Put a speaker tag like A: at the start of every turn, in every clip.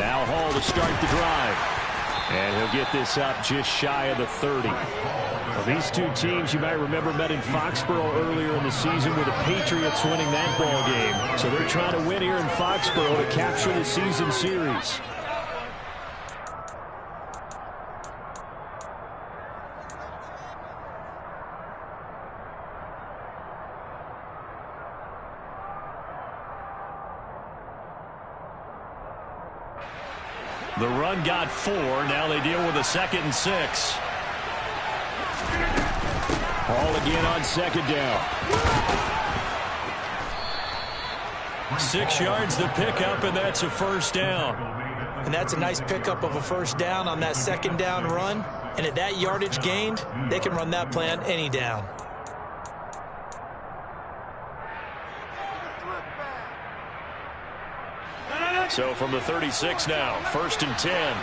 A: Now Hall to start the drive. And he'll get this up just shy of the 30. Well, these two teams, you might remember, met in Foxborough earlier in the season with the Patriots winning that ball game. So they're trying to win here in Foxborough to capture the season series. The run got 4. Now they deal with a 2nd and 6. Hall again on 2nd down. 6 yards the pickup, and that's a 1st down.
B: And that's a nice pickup of a 1st down on that 2nd down run. And at that yardage gained, they can run that play on any down.
A: So from the 36 now, 1st and 10.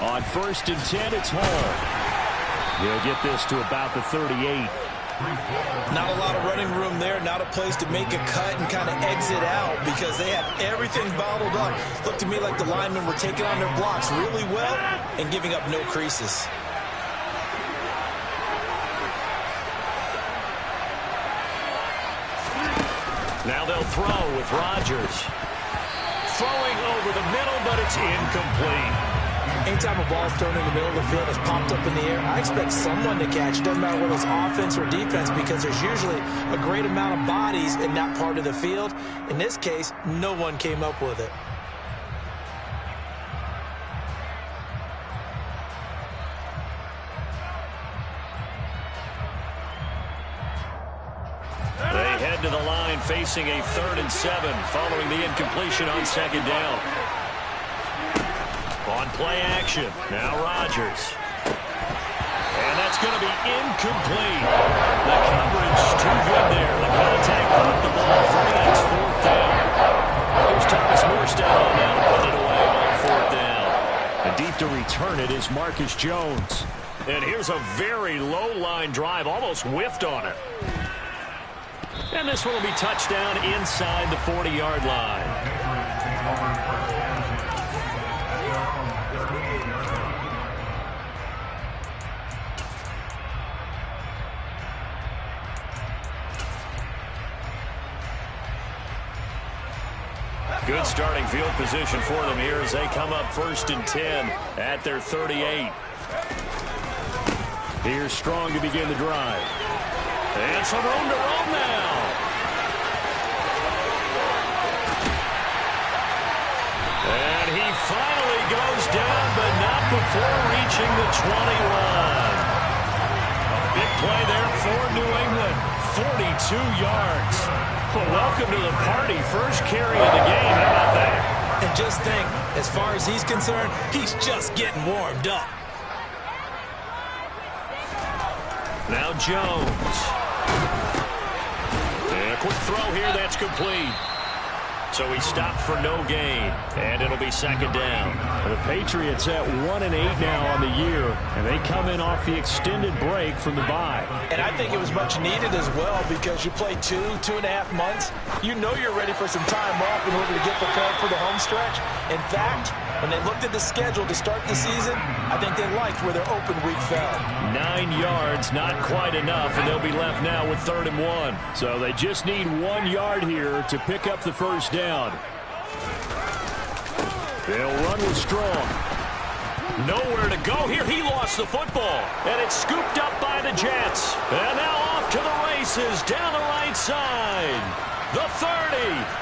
A: On 1st and 10, it's Hall. He'll get this to about the 38.
B: Not a lot of running room there, not a place to make a cut and kind of exit out because they had everything bottled up. Looked to me like the linemen were taking on their blocks really well and giving up no creases.
A: Now they'll throw with Rodgers. Throwing over the middle, but it's incomplete.
B: Anytime a ball's thrown in the middle of the field, it's popped up in the air, I expect someone to catch. Doesn't matter whether it's offense or defense because there's usually a great amount of bodies in that part of the field. In this case, no one came up with it.
A: To the line facing a 3rd and 7 following the incompletion on 2nd down. On play action, now Rodgers. And that's going to be incomplete. The coverage too good there. The contact caught the ball for the next 4th down. Here's Thomas Morstead on now to put it away on 4th down. And deep to return it is Marcus Jones. And here's a very low line drive, almost whiffed on it. And this one will be touchdown inside the 40-yard line. Good starting field position for them here as they come up 1st and 10 at their 38. Here's Strong to begin the drive. And some room to roam now. And he finally goes down, but not before reaching the 21. A big play there for New England. 42 yards. Well, welcome to the party. First carry of the game. How about that?
B: And just think, as far as he's concerned, he's just getting warmed up.
A: Now Jones. And a quick throw here, that's complete. So he stopped for no gain, and it'll be 2nd down. The Patriots at 1-8 now on the year, and they come in off the extended break from the bye.
B: And I think it was much needed as well because you play 2.5 months. You know you're ready for some time off in order to get prepared for the home stretch. In fact, when they looked at the schedule to start the season, I think they liked where their open week fell.
A: 9 yards, not quite enough, and they'll be left now with 3rd and 1. So they just need 1 yard here to pick up the 1st down. They'll run with Strong. Nowhere to go here. He lost the football, and it's scooped up by the Jets. And now off to the races down the right side. The 30.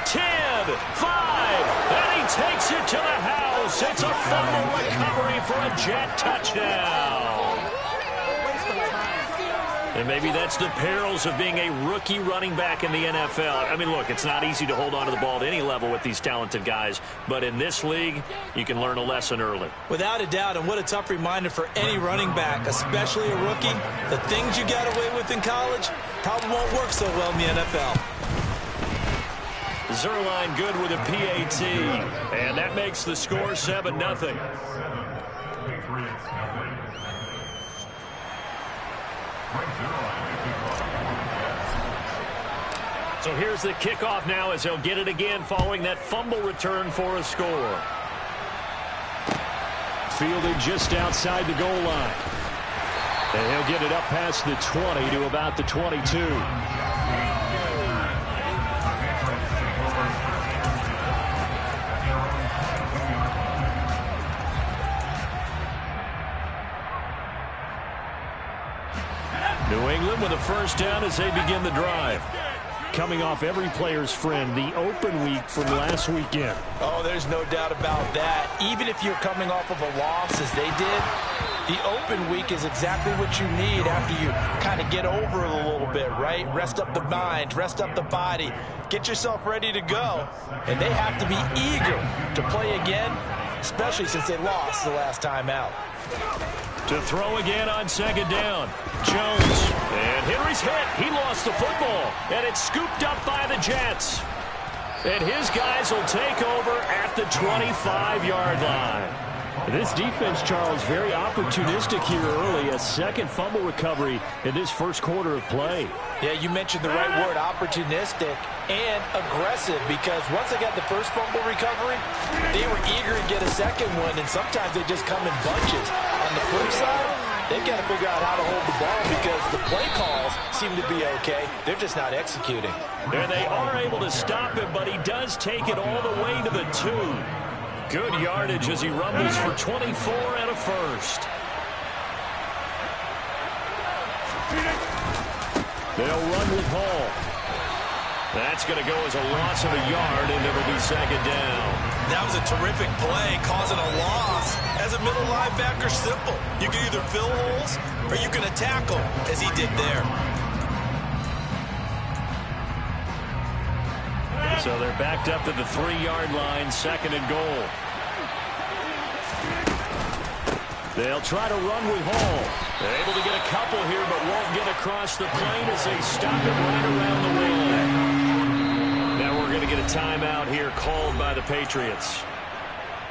A: 10, 5, and he takes it to the house. It's a fumble recovery for a Jet touchdown. And maybe that's the perils of being a rookie running back in the NFL. I mean, look, it's not easy to hold on to the ball at any level with these talented guys, but in this league, you can learn a lesson early. Without a doubt, and what a tough reminder for any running back, especially a rookie. The things you got away with in college probably won't work so well in the NFL. Zerline good with a PAT, and that makes the score 7-0. So here's the kickoff now as he'll get it again following that fumble return for a score. Fielded just outside the goal line. And he'll get it up past the 20 to about the 22. New England with a first down as they begin the drive. Coming off every player's friend, the open week from last weekend.
B: Oh, there's no doubt about that. Even if you're coming off of a loss as they did, the open week is exactly what you need after you kind of get over it a little bit, right? Rest up the mind, rest up the body, get yourself ready to go. And they have to be eager to play again, especially since they lost the last time out.
A: To throw again on second down. Jones. And Henry's hit. He lost the football. And it's scooped up by the Jets. And his guys will take over at the 25-yard line. This defense, Charles, very opportunistic here early. A second fumble recovery in this first quarter of play.
B: Yeah, you mentioned the right word, opportunistic and aggressive, because once they got the first fumble recovery, they were eager to get a second one, and sometimes they just come in bunches. On the flip side, they've got to figure out how to hold the ball because the play calls seem to be okay. They're just not executing.
A: And they are able to stop him, but he does take it all the way to the 2. Good yardage as he rumbles for 24 and a first. They'll run with Hall. That's going to go as a loss of a yard, and it'll be second down.
B: That was a terrific play, causing a loss. As a middle linebacker, simple. You can either fill holes or you can attack them, as he did there.
A: So they're backed up to the 3-yard line, second and goal. They'll try to run with Hall. They're able to get a couple here, but won't get across the plane as they stop it right around the line. Now we're going to get a timeout here called by the Patriots.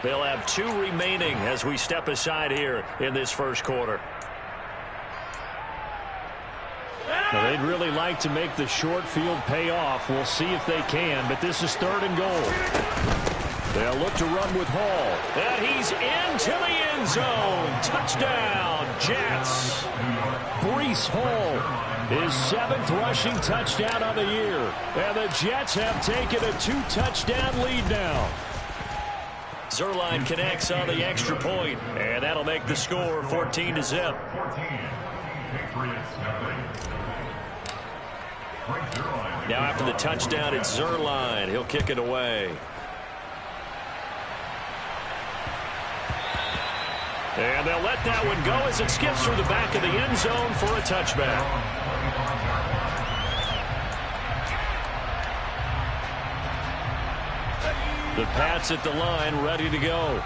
A: They'll have 2 remaining as we step aside here in this first quarter. Now, they'd really like to make the short field pay off. We'll see if they can, but this is third and goal. They'll look to run with Hall. And he's into the end zone. Touchdown, Jets. Breece Hall, his 7th rushing touchdown of the year. And the Jets have taken a 2-touchdown lead now. Zerline connects on the extra point, and that'll make the score 14-0. Now after the touchdown, it's Zerline. He'll kick it away. And they'll let that one go as it skips through the back of the end zone for a touchback. The Pats at the line, ready to go.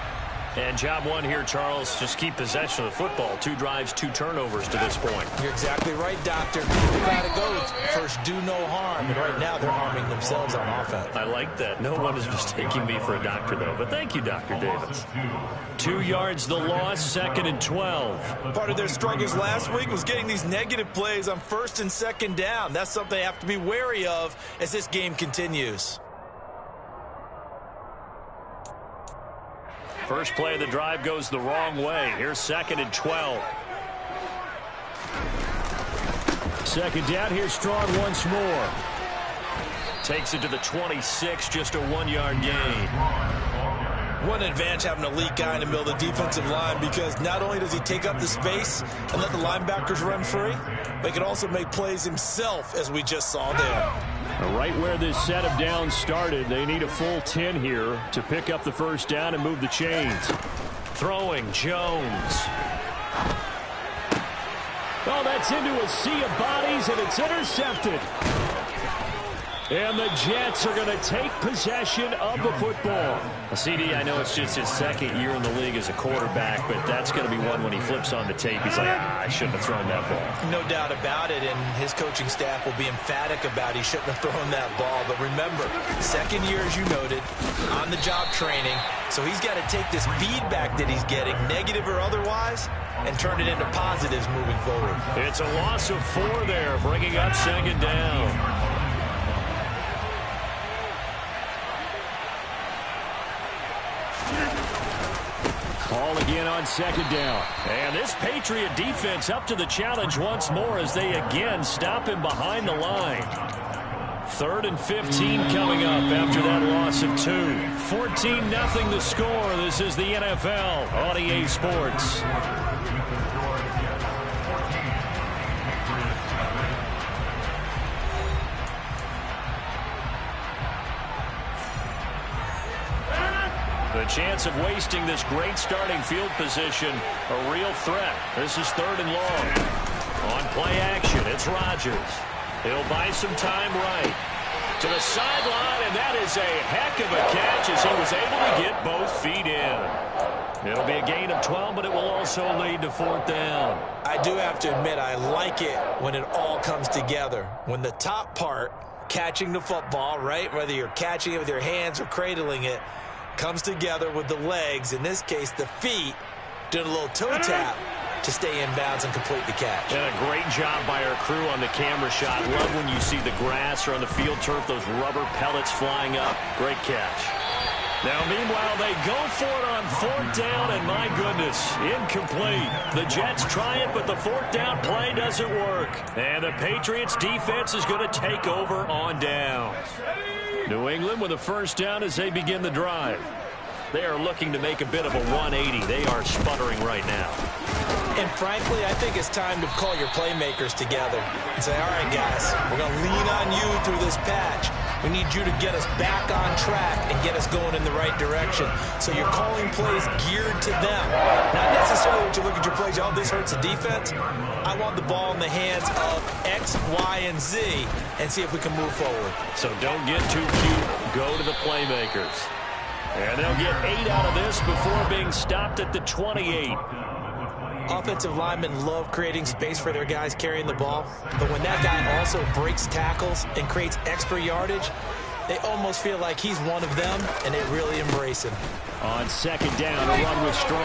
A: And job one here, Charles, just keep possession of the football. 2 drives, 2 turnovers to this point.
B: You're exactly right, Doctor. You gotta go. First, do no harm. And right now, they're harming themselves on offense.
A: I like that. No one is mistaking me for a doctor, though. But thank you, Dr. Davis. 2 yards the loss, second and 12.
B: Part of their struggles last week was getting these negative plays on first and second down. That's something they have to be wary of as this game continues.
A: First play of the drive goes the wrong way. Here's second and 12. Second down, here's Strong once more. Takes it to the 26, just a 1-yard gain.
B: What an advantage having an elite guy in the middle of the defensive line, because not only does he take up the space and let the linebackers run free, but he can also make plays himself, as we just saw there.
A: Right where this set of downs started, they need a full 10 here to pick up the first down and move the chains. Throwing, Jones. Oh, that's into a sea of bodies, and it's intercepted. And the Jets are going to take possession of the football. CD, I know it's just his second year in the league as a quarterback, but that's going to be one when he flips on the tape. He's like, I shouldn't have thrown that ball.
B: No doubt about it, and his coaching staff will be emphatic about he shouldn't have thrown that ball. But remember, second year, as you noted, on-the-job training, so he's got to take this feedback that he's getting, negative or otherwise, and turn it into positives moving forward.
A: It's a loss of 4 there, bringing up second down. Ball again on second down. And this Patriot defense up to the challenge once more as they again stop him behind the line. 3rd and 15 coming up after that loss of 2. 14-0 the score. This is the NFL on EA Sports. The chance of wasting this great starting field position, a real threat. This is 3rd and long. On play action, it's Rodgers. He'll buy some time right. To the sideline, and that is a heck of a catch as he was able to get both feet in. It'll be a gain of 12, but it will also lead to 4th down.
B: I do have to admit, I like it when it all comes together. When the top part, catching the football, right, whether you're catching it with your hands or cradling it, comes together with the legs, in this case the feet, doing a little toe tap to stay in bounds and complete the catch.
A: And a great job by our crew on the camera shot. Love when you see the grass or on the field turf, those rubber pellets flying up. Great catch. Now, meanwhile, they go for it on 4th down, and my goodness, incomplete. The Jets try it, but the 4th down play doesn't work. And the Patriots defense is going to take over on downs. New England with a 1st down as they begin the drive. They are looking to make a bit of a 180. They are sputtering right now.
B: And frankly, I think it's time to call your playmakers together and say, all right, guys, we're going to lean on you through this patch. We need you to get us back on track and get us going in the right direction. So you're calling plays geared to them. Not necessarily when you look at your plays, oh, this hurts the defense. I want the ball in the hands of X, Y, and Z and see if we can move forward.
A: So don't get too cute. Go to the playmakers. And they'll get 8 out of this before being stopped at the 28.
B: Offensive linemen love creating space for their guys carrying the ball, but when that guy also breaks tackles and creates extra yardage, they almost feel like he's one of them, and they really embrace him.
A: On 2nd down, a run with Strong.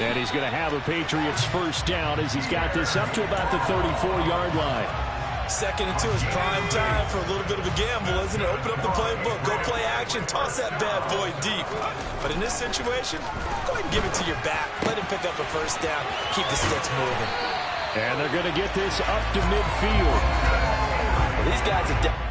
A: And he's going to have a Patriots 1st down as he's got this up to about the 34-yard line.
B: 2nd and 2 is prime time for a little bit of a gamble, isn't it? Open up the playbook, go play action, toss that bad boy deep. But in this situation, go ahead and give it to your back. Let him pick up a 1st down, keep the sticks moving.
A: And they're going to get this up to midfield.
B: Well, these guys are down.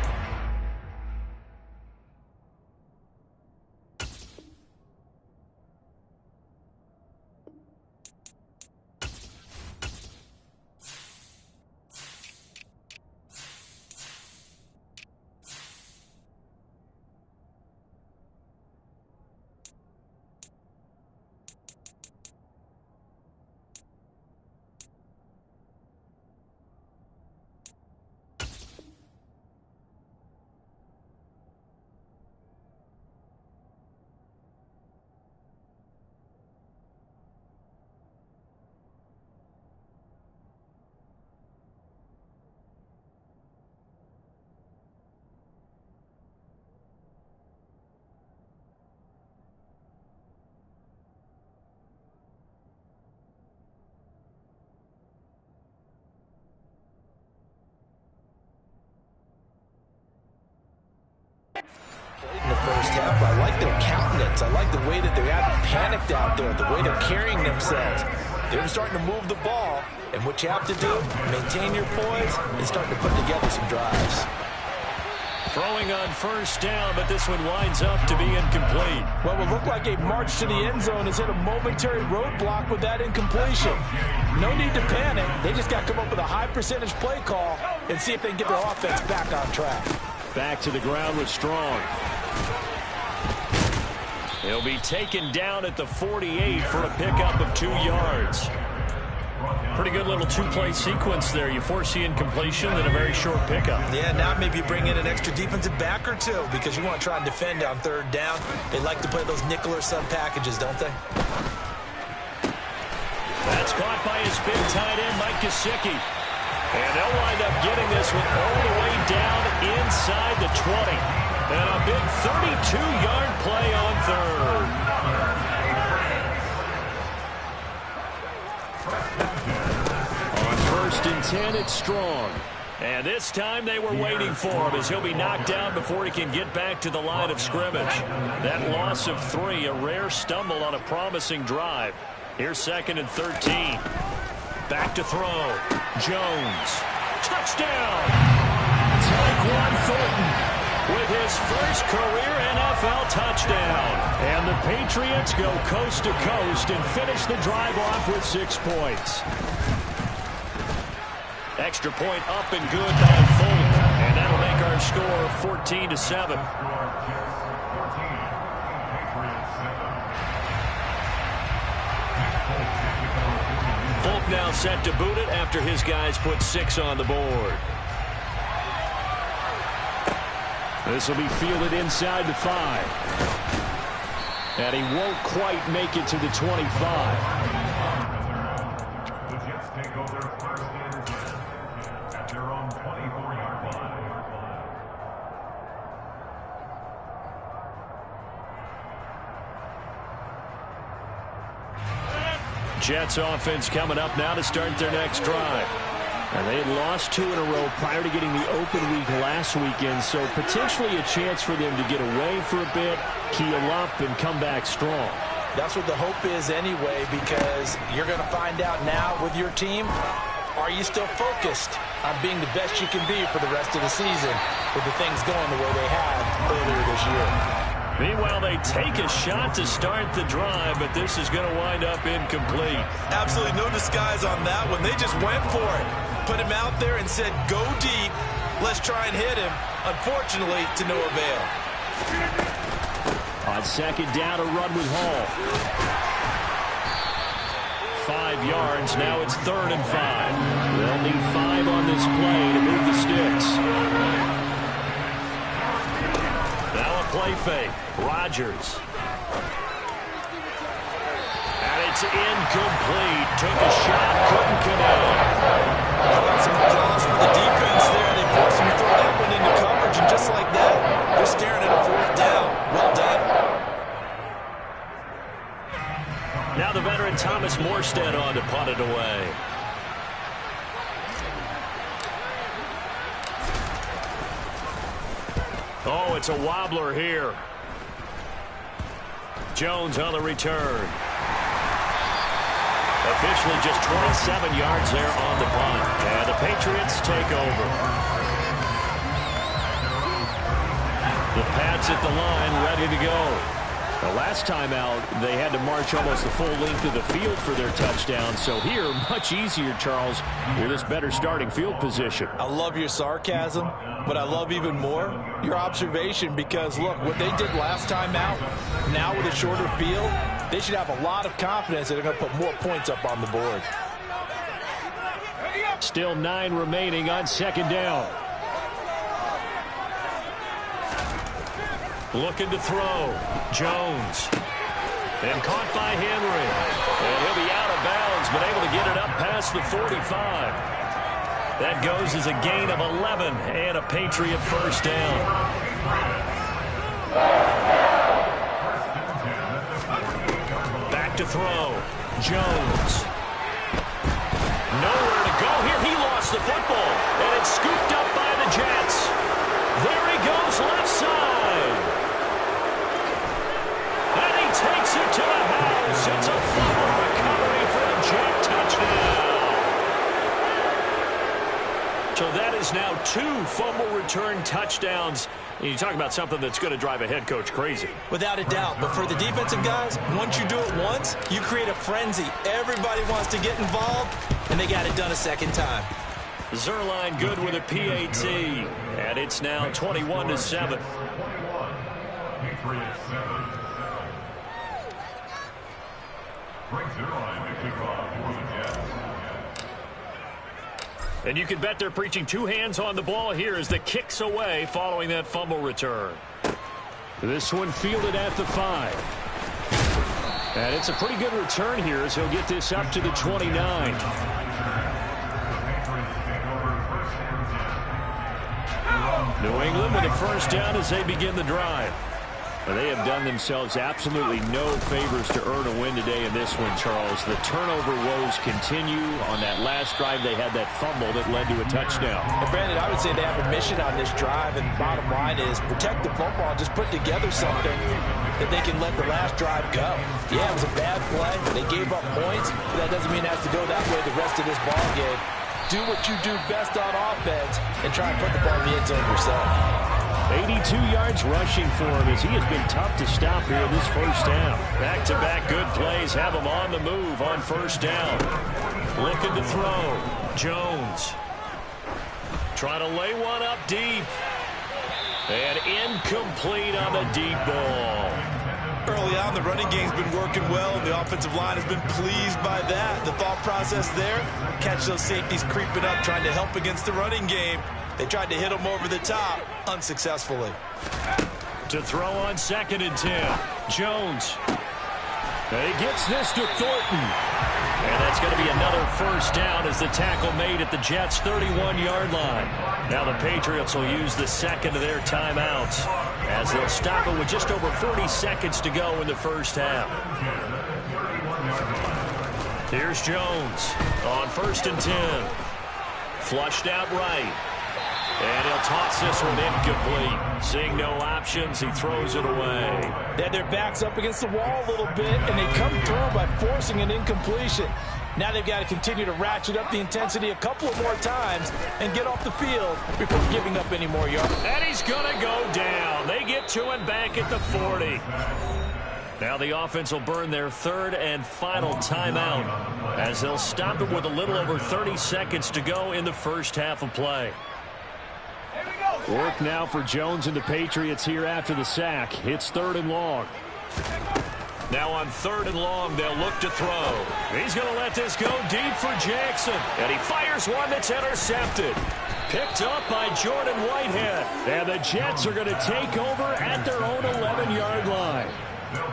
B: In the first half, I like their countenance. I like the way that they're panicked out there, the way they're carrying themselves. They're starting to move the ball, and what you have to do, maintain your poise and start to put together some drives.
A: Throwing on 1st down, but this one winds up to be incomplete.
B: Well, it looked like a march to the end zone has hit a momentary roadblock with that incompletion. No need to panic. They just got to come up with a high percentage play call and see if they can get their offense back on track.
A: Back to the ground with Strong. He'll be taken down at the 48 for a pickup of 2 yards. Pretty good little 2-play sequence there. You force the incompletion, then a very short pickup.
B: Yeah, now maybe bring in an extra defensive back or 2 because you want to try and defend on 3rd down. They like to play those nickel or sub packages, don't they?
A: That's caught by his big tight end, Mike Gesicki. And they'll wind up getting this one all the way down inside the 20. And a big 32-yard play on 3rd. On 1st and 10, it's Strong. And this time they were waiting for him as he'll be knocked down before he can get back to the line of scrimmage. That loss of 3, a rare stumble on a promising drive. Here's 2nd and 13. Back to throw. Jones. Touchdown! Tyquan Thornton with his first career NFL touchdown. And the Patriots go coast to coast and finish the drive off with 6 points. Extra point up and good by Fulton. And that'll make our score 14-7. Fulton now set to boot it after his guys put 6 on the board. This will be fielded inside the 5. And he won't quite make it to the 25.
C: The Jets take over first and 10 at their own 24-yard line.
A: Jets offense coming up now to start their next drive. And they had lost 2 in a row prior to getting the open week last weekend, so potentially a chance for them to get away for a bit, keel up, and come back strong.
B: That's what the hope is anyway, because you're going to find out now with your team, are you still focused on being the best you can be for the rest of the season with the things going the way they have earlier this year?
A: Meanwhile, they take a shot to start the drive, but this is going to wind up incomplete.
D: Absolutely no disguise on that one. They just went for it. Put him out there and said, go deep. Let's try and hit him. Unfortunately, to no avail.
A: On 2nd down, a run with Hall. 5 yards. Now it's 3rd and 5. They'll need 5 on this play to move the sticks. Now a play fake. Rodgers. And it's incomplete. Took a shot, couldn't connect.
D: Some draws for the defense there. They forced him to throw that one into coverage, and just like that, they're staring at a 4th down. Well done.
A: Now the veteran Thomas Morstead on to punt it away. Oh, it's a wobbler here. Jones on the return. Officially just 27 yards there on the punt. And the Patriots take over. The Pats at the line ready to go. The last time out, they had to march almost the full length of the field for their touchdown. So here, much easier, Charles, with this better starting field position.
B: I love your sarcasm, but I love even more your observation because, look, what they did last time out, now with a shorter field, they should have a lot of confidence that they're going to put more points up on the board.
A: Still 9 remaining on 2nd down. Looking to throw. Jones. And caught by Henry. And he'll be out of bounds, but able to get it up past the 45. That goes as a gain of 11 and a Patriot 1st down. Back to throw. Jones. Nowhere to go here. He lost the football. And it's scooped up by the Jets. There he goes, left side. And he takes it to the house. It's a fumble recovery for a Jet touchdown. So that is now 2 fumble return touchdowns. You talk about something that's going to drive a head coach crazy.
B: Without a doubt. But for the defensive guys, once you do it once, you create a frenzy. Everybody wants to get involved, and they got it done a second time.
A: Zerline good with a PAT. And it's now 21-7.
C: Patriots 7. Brings their line to kick off for the Jets.
A: And you can bet they're preaching 2 hands on the ball here as the kick's away following that fumble return. This one fielded at the 5. And it's a pretty good return here as he'll get this up to the 29. New England with a 1st down as they begin the drive. They have done themselves absolutely no favors to earn a win today in this one, Charles. The turnover woes continue. On that last drive, they had that fumble that led to a touchdown.
B: And Brandon, I would say they have a mission on this drive, and the bottom line is protect the football, just put together something that they can let the last drive go. Yeah, it was a bad play. They gave up points, but that doesn't mean it has to go that way the rest of this ball game. Do what you do best on offense and try and put the ball in the end zone yourself.
A: 82 yards rushing for him as he has been tough to stop here in this first half. Back-to-back good plays have him on the move on first down. Looking to throw. Jones. Trying to lay one up deep. And incomplete on the deep ball.
D: Early on, the running game's been working well, and the offensive line has been pleased by that. The thought process there, catch those safeties creeping up, trying to help against the running game. They tried to hit him over the top, unsuccessfully.
A: To throw on 2nd and 10. Jones. He gets this to Thornton. And that's going to be another first down as the tackle made at the Jets' 31-yard line. Now the Patriots will use the second of their timeouts as they'll stop it with just over 40 seconds to go in the first half. Here's Jones on 1st and 10. Flushed out right. And he'll toss this one incomplete. Seeing no options, he throws it away.
B: They had their backs up against the wall a little bit, and they come through by forcing an incompletion. Now they've got to continue to ratchet up the intensity a couple of more times and get off the field before giving up any more yards.
A: And he's going to go down. They get to him back at the 40. Now the offense will burn their third and final timeout as they'll stop it with a little over 30 seconds to go in the first half of play. Work now for Jones and the Patriots here after the sack. It's 3rd and long. Now on 3rd and long, they'll look to throw. He's going to let this go deep for Jackson. And he fires one that's intercepted. Picked up by Jordan Whitehead. And the Jets are going to take over at their own 11-yard line.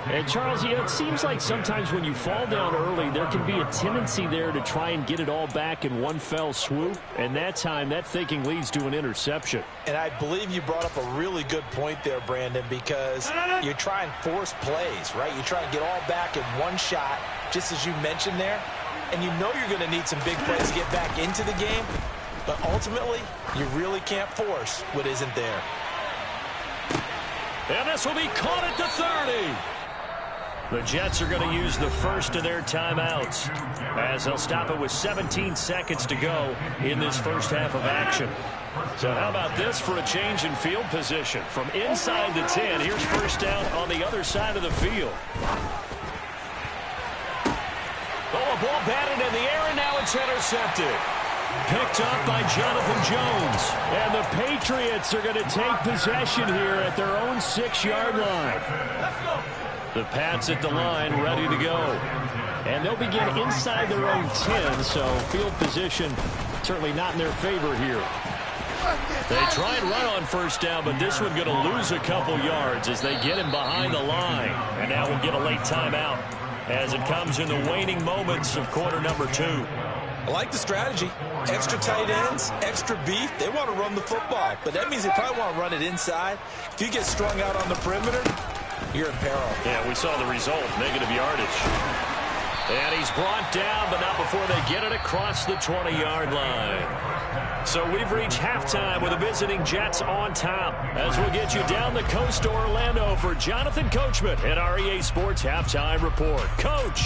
A: And, Charles, you know, it seems like sometimes when you fall down early, there can be a tendency there to try and get it all back in one fell swoop. And that time, that thinking leads to an interception.
B: And I believe you brought up a really good point there, Brandon, because you try and force plays, right? You try and get all back in one shot, just as you mentioned there. And you know you're going to need some big plays to get back into the game. But ultimately, you really can't force what isn't there.
A: And this will be caught at the 30. The Jets are going to use the first of their timeouts as they'll stop it with 17 seconds to go in this first half of action. So how about this for a change in field position? From inside the 10, here's first down on the other side of the field. Oh, a ball batted in the air, and now it's intercepted. Picked up by Jonathan Jones. And the Patriots are going to take possession here at their own 6-yard line. The Pats at the line, ready to go. And they'll begin inside their own 10, so field position certainly not in their favor here. They try and run on first down, but this one going to lose a couple yards as they get him behind the line. And now we'll get a late timeout as it comes in the waning moments of quarter number 2.
D: I like the strategy. Extra tight ends, extra beef. They want to run the football, but that means they probably want to run it inside. If you get strung out on the perimeter, you're in peril.
A: Yeah, we saw the result, negative yardage. And he's brought down, but not before they get it across the 20-yard line. So we've reached halftime with the visiting Jets on top as we'll get you down the coast to Orlando for Jonathan Coachman at our EA Sports Halftime Report. Coach.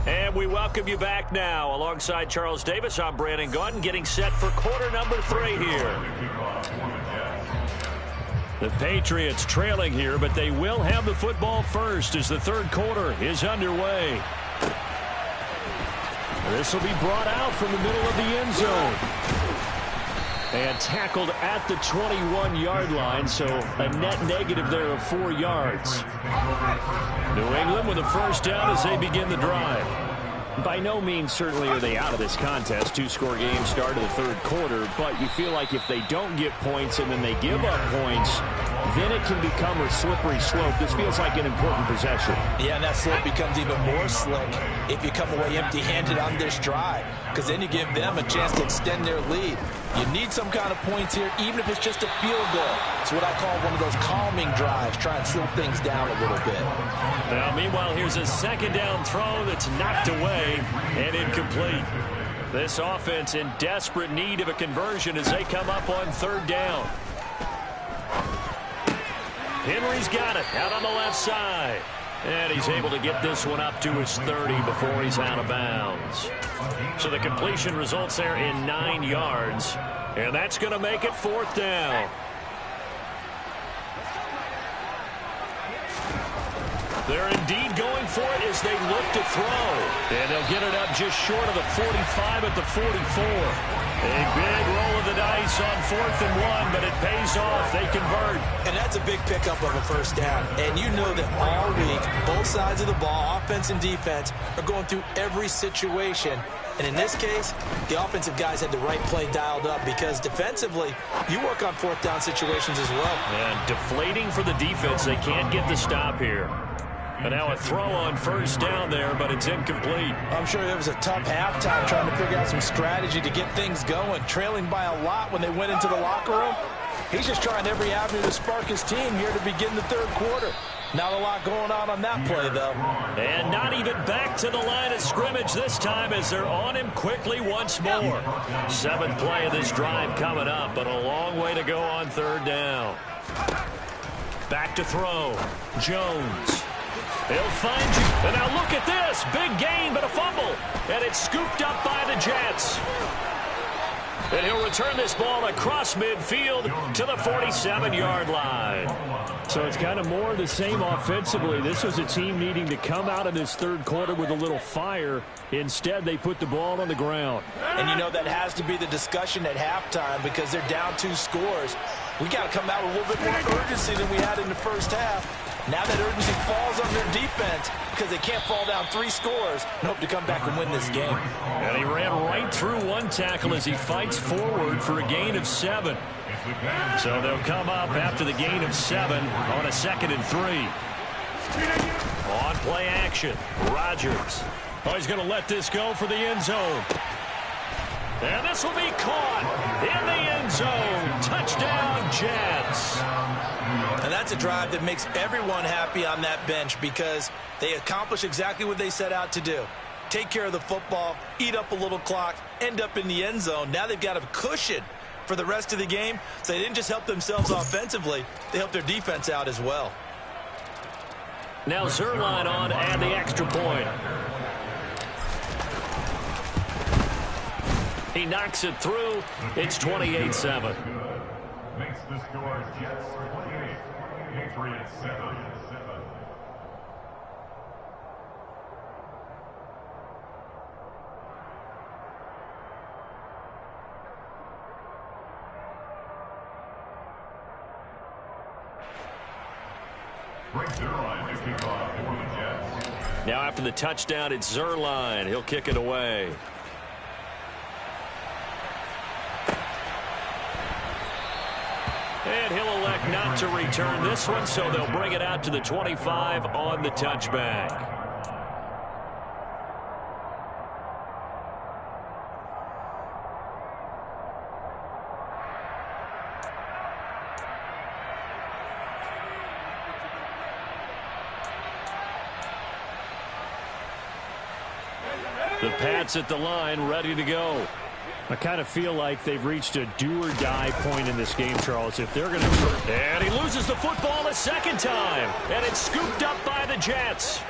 A: And we welcome you back now. Alongside Charles Davis, I'm Brandon Gaudin, getting set for quarter number 3 here. The Patriots trailing here, but they will have the football first as the third quarter is underway. This will be brought out from the middle of the end zone. And tackled at the 21-yard line, so a net negative there of 4 yards. New England with a first down as they begin the drive. By no means certainly are they out of this contest. 2-score game start of the third quarter, but you feel like if they don't get points and then they give up points, then it can become a slippery slope. This feels like an important possession.
B: Yeah, and that slope becomes even more slick if you come away empty-handed on this drive, because then you give them a chance to extend their lead. You need some kind of points here, even if it's just a field goal. It's what I call one of those calming drives, try and slow things down a little bit.
A: Now, meanwhile, here's a second down throw that's knocked away and incomplete. This offense in desperate need of a conversion as they come up on third down. Henry's got it out on the left side. And he's able to get this one up to his 30 before he's out of bounds. So the completion results there in 9 yards. And that's going to make it fourth down. They're indeed going for it as they look to throw. And they'll get it up just short of the 45 at the 44. A big roll of the dice on 4th and 1, but it pays off. They convert.
B: And that's a big pickup of a first down. And you know that all week, both sides of the ball, offense and defense, are going through every situation. And in this case, the offensive guys had the right play dialed up because defensively, you work on 4th down situations as well.
A: And deflating for the defense. They can't get the stop here. And now a throw on first down there, but it's incomplete.
B: I'm sure it was a tough halftime trying to figure out some strategy to get things going. Trailing by a lot when they went into the locker room. He's just trying every avenue to spark his team here to begin the third quarter. Not a lot going on that play, though.
A: And not even back to the line of scrimmage this time as they're on him quickly once more. 7th play of this drive coming up, but a long way to go on third down. Back to throw. Jones. He'll find you. And now look at this. Big gain, but a fumble. And it's scooped up by the Jets. And he'll return this ball across midfield to the 47-yard line. So it's kind of more of the same offensively. This was a team needing to come out of this third quarter with a little fire. Instead, they put the ball on the ground.
B: And you know that has to be the discussion at halftime because they're down 2 scores. We got to come out with a little bit more urgency than we had in the first half. Now that urgency falls on their defense because they can't fall down 3 scores and hope to come back and win this game.
A: And he ran right through one tackle as he fights forward for a gain of 7. So they'll come up after the gain of 7 on a 2nd and 3. On play action, Rodgers. Oh, he's going to let this go for the end zone. And this will be caught in the end zone. Touchdown, Jets.
B: And that's a drive that makes everyone happy on that bench because they accomplish exactly what they set out to do. Take care of the football, eat up a little clock, end up in the end zone. Now they've got a cushion for the rest of the game. So they didn't just help themselves offensively, they helped their defense out as well.
A: Now Zerline on and the extra point. He knocks it through. It's 28-7.
C: Makes the score Jets 28, Patriots 7.
A: Now after the touchdown, it's Zerline. He'll kick it away. And he'll elect not to return this one, so they'll bring it out to the 25 on the touchback. The Pats at the line, ready to go. I kind of feel like they've reached a do-or-die point in this game, Charles. If they're going to... And he loses the football a second time. And it's scooped up by the Jets.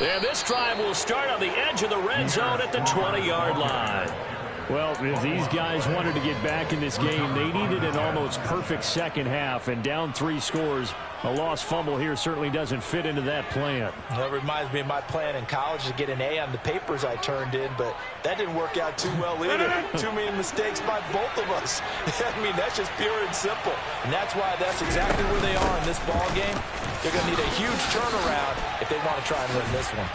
A: And this drive will start on the edge of the red zone at the 20-yard line. Well, if these guys wanted to get back in this game, they needed an almost perfect second half. And down 3 scores, a lost fumble here certainly doesn't fit into that plan.
B: Well, it reminds me of my plan in college to get an A on the papers I turned in, but that didn't work out too well either. Too many mistakes by both of us. I mean, that's just pure and simple. And that's why that's exactly where they are in this ball game. They're going to need a huge turnaround if they want to try and win this one.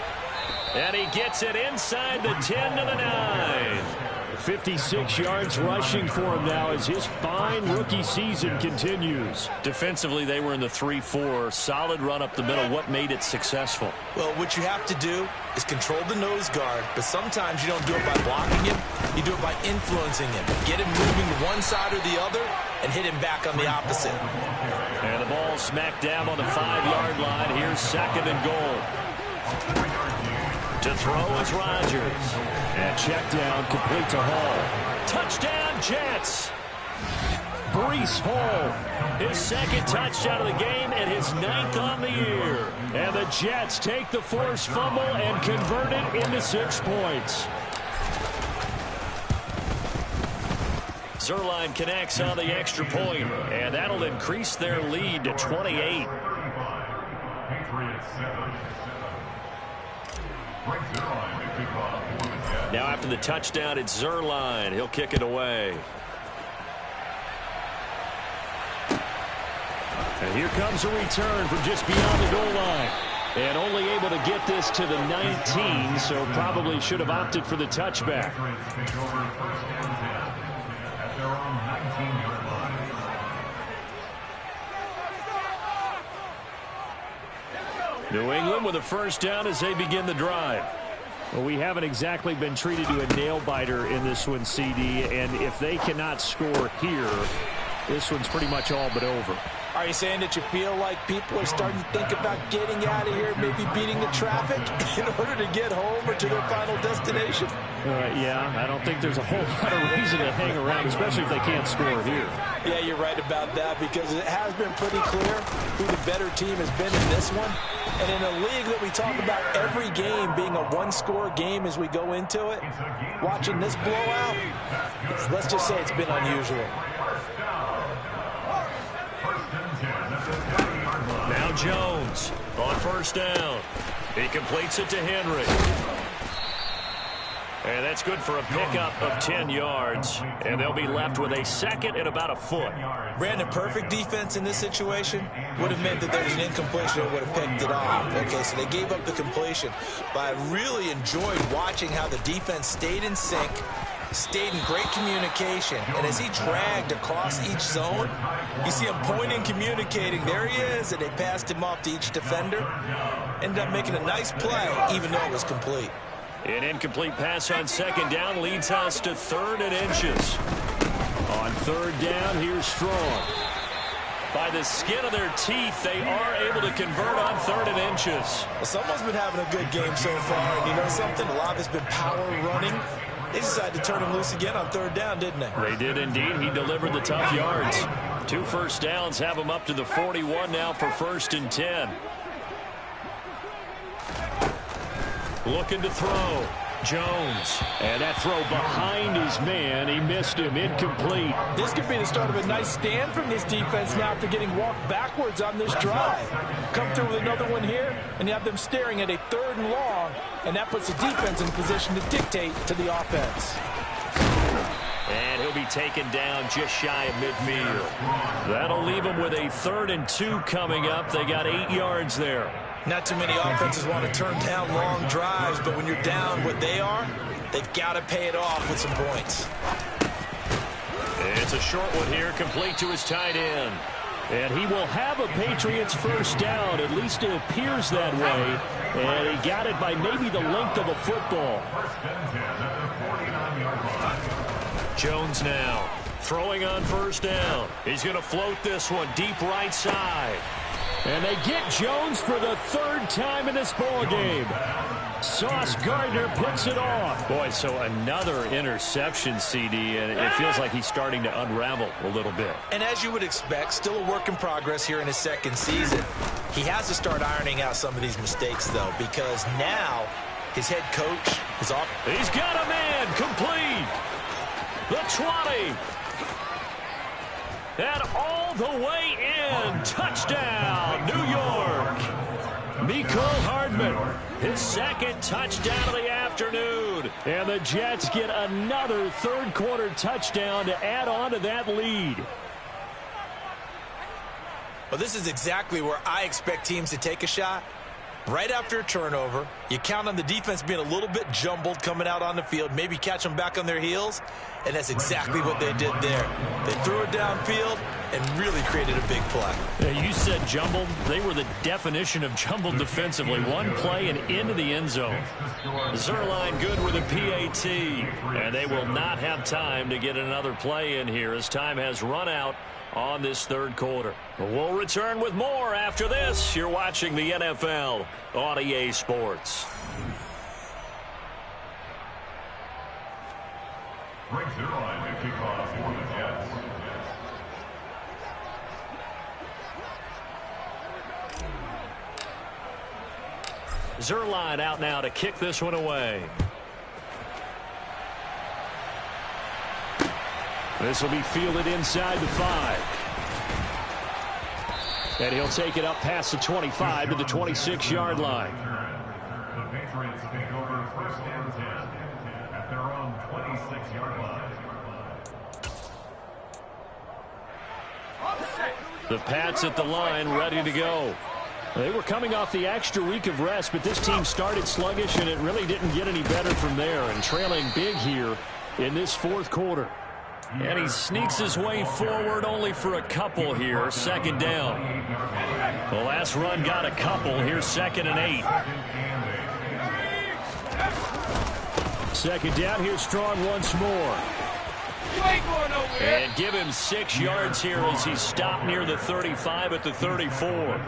A: And he gets it inside the 10 to the 9. 56 yards rushing for him now as his fine rookie season continues.
E: Defensively, they were in the 3-4. Solid run up the middle. What made it successful?
B: Well, what you have to do is control the nose guard, but sometimes you don't do it by blocking him. You do it by influencing him. Get him moving to one side or the other and hit him back on the opposite.
A: And the ball smack dab on the 5-yard line. Here's 2nd and goal. To throw is Rodgers. And check down, complete to Hall. Touchdown, Jets! Breece Hall, his 2nd touchdown of the game and his 9th on the year. And the Jets take the forced fumble and convert it into 6 points. Zerline connects on the extra point, and that'll increase their lead to 28. Now after the touchdown, it's Zerline. He'll kick it away. And here comes a return from just beyond the goal line. And only able to get this to the 19, so probably should have opted for the touchback. New England with a first down as they begin the drive. Well, we haven't exactly been treated to a nail-biter in this one, CD, and if they cannot score here, this one's pretty much all but over.
B: Are you saying that you feel like people are starting to think about getting out of here, maybe beating the traffic in order to get home or to their final destination?
A: Yeah, I don't think there's a whole lot of reason to hang around, especially if they can't score here.
B: Yeah, you're right about that because it has been pretty clear who the better team has been in this one. And in a league that we talk about every game being a one-score game as we go into it, watching this blowout, let's just say it's been unusual.
A: Now Jones on first down. He completes it to Henry. And that's good for a pickup of 10 yards. And they'll be left with a 2nd and about a foot.
B: Brandon, perfect defense in this situation would have meant that there was an incompletion and would have picked it off. Okay, so they gave up the completion. But I really enjoyed watching how the defense stayed in sync, stayed in great communication. And as he dragged across each zone, you see him pointing, communicating. There he is, and they passed him off to each defender. Ended up making a nice play, even though it was complete.
A: An incomplete pass on 2nd down leads us to 3rd and inches. On 3rd down, here's Strong. By the skin of their teeth, they are able to convert on 3rd and inches.
B: Well, someone's been having a good game so far, and you know something? A lot of it's been power running. They decided to turn him loose again on 3rd down, didn't they?
A: They did indeed. He delivered the tough yards. 2 first downs have him up to the 41 now for 1st and 10. Looking to throw. Jones. And that throw behind his man. He missed him. Incomplete.
B: This could be the start of a nice stand from this defense now after getting walked backwards on this drive. Come through with another one here, and you have them staring at a 3rd and long, and that puts the defense in position to dictate to the offense.
A: And he'll be taken down just shy of midfield. That'll leave him with a 3rd and 2 coming up. They got 8 yards there.
B: Not too many offenses want to turn down long drives, but when you're down what they are, they've got to pay it off with some points.
A: It's a short one here, complete to his tight end. And he will have a Patriots first down. At least it appears that way. And he got it by maybe the length of a football. Jones now throwing on 1st down. He's going to float this one deep right side. And they get Jones for the 3rd time in this ball game. Sauce Gardner picks it off. Boy, so another interception, CD, and it feels like he's starting to unravel a little bit.
B: And as you would expect, still a work in progress here in his 2nd season. He has to start ironing out some of these mistakes, though, because now his head coach is off.
A: He's got a man complete. The 20. And all the way in. Touchdown, New York. Mecole Hardman, his 2nd touchdown of the afternoon. And the Jets get another 3rd quarter touchdown to add on to that lead.
B: Well, this is exactly where I expect teams to take a shot. Right after a turnover, you count on the defense being a little bit jumbled coming out on the field, maybe catch them back on their heels, and that's exactly what they did there. They threw it downfield and really created a big play.
E: Yeah, you said jumbled. They were the definition of jumbled defensively. One play and into the end zone. Zerline good with a PAT, and they will not have time to get another play in here as time has run out on this third quarter. We'll return with more after this. You're watching the NFL on EA Sports.
C: Greg Zerline to kick off for the Jets.
E: Zerline out now to kick this one away. This will be fielded inside the 5. And he'll take it up past the 25 to the 26-yard line.
C: The Patriots take over first and 10 at their own 26-yard line.
E: The Pats at the line ready to go. They were coming off the extra week of rest, but this team started sluggish, and it really didn't get any better from there, and trailing big here in this fourth quarter. And he sneaks his way forward only for a couple here. Second down. The last run got a couple. Here's 2nd and 8. Second down. Here's Strong once more. And give him 6 yards here as he stopped near the 35 at the 34.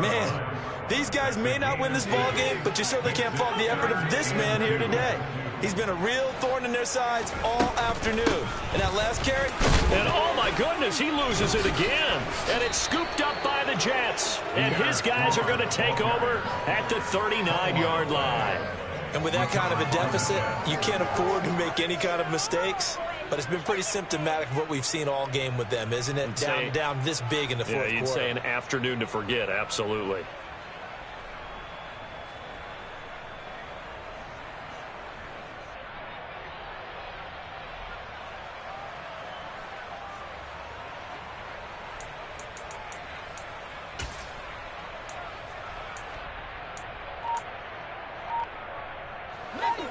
B: Man, these guys may not win this ball game, but you certainly can't fault the effort of this man here today. He's been a real thorn in their sides all afternoon. And that last carry.
E: And oh my goodness, he loses it again. And it's scooped up by the Jets. And his guys are going to take over at the 39-yard line.
B: And with that kind of a deficit, you can't afford to make any kind of mistakes. But it's been pretty symptomatic of what we've seen all game with them, isn't it? Down this big in the fourth quarter.
E: Yeah, you'd say an afternoon to forget, absolutely.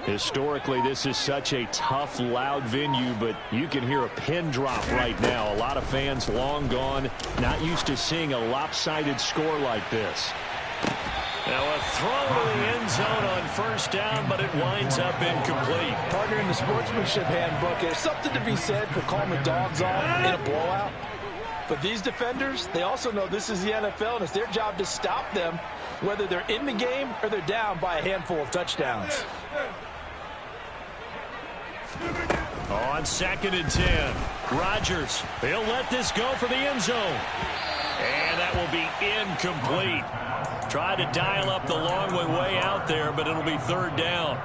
E: Historically, this is such a tough, loud venue, but you can hear a pin drop right now. A lot of fans long gone, not used to seeing a lopsided score like this. Now a throw to the end zone on first down, but it winds up incomplete.
B: Partner, in the sportsmanship handbook, there's something to be said for calling the dogs off in a blowout. But these defenders, they also know this is the NFL, and it's their job to stop them, whether they're in the game or they're down by a handful of touchdowns.
E: On 2nd and 10, Rodgers, he'll let this go for the end zone. And that will be incomplete. Tried to dial up the long way out there, but it'll be 3rd down.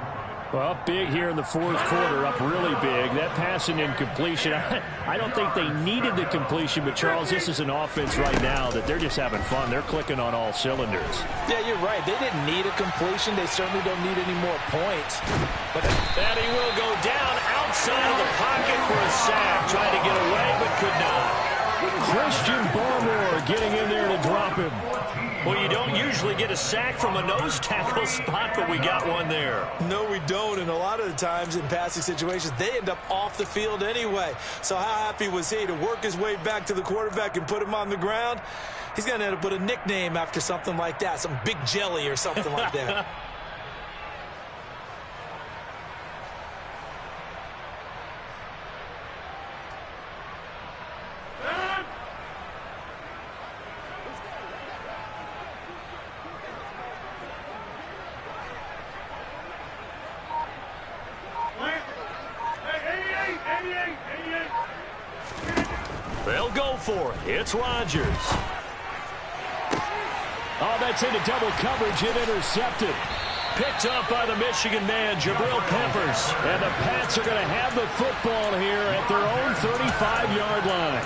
E: Well, up big here in the fourth quarter, up really big. That pass and incompletion, I don't think they needed the completion, but Charles, this is an offense right now that they're just having fun. They're clicking on all cylinders.
B: Yeah, you're right. They didn't need a completion. They certainly don't need any more points. But
E: and he will go down outside of the pocket for a sack. Trying to get away, but could not. Christian Barmore getting in there to drop him. Well, you don't usually get a sack from a nose tackle spot, but we got one there.
B: No, we don't, and a lot of the times in passing situations, they end up off the field anyway. So how happy was he to work his way back to the quarterback and put him on the ground? He's going to end up with a nickname after something like that, some Big Jelly or something like that.
E: They'll go for it. It's Rodgers. Oh, that's into double coverage and intercepted. Picked up by the Michigan man, Jabril Peppers. And the Pats are going to have the football here at their own 35-yard line.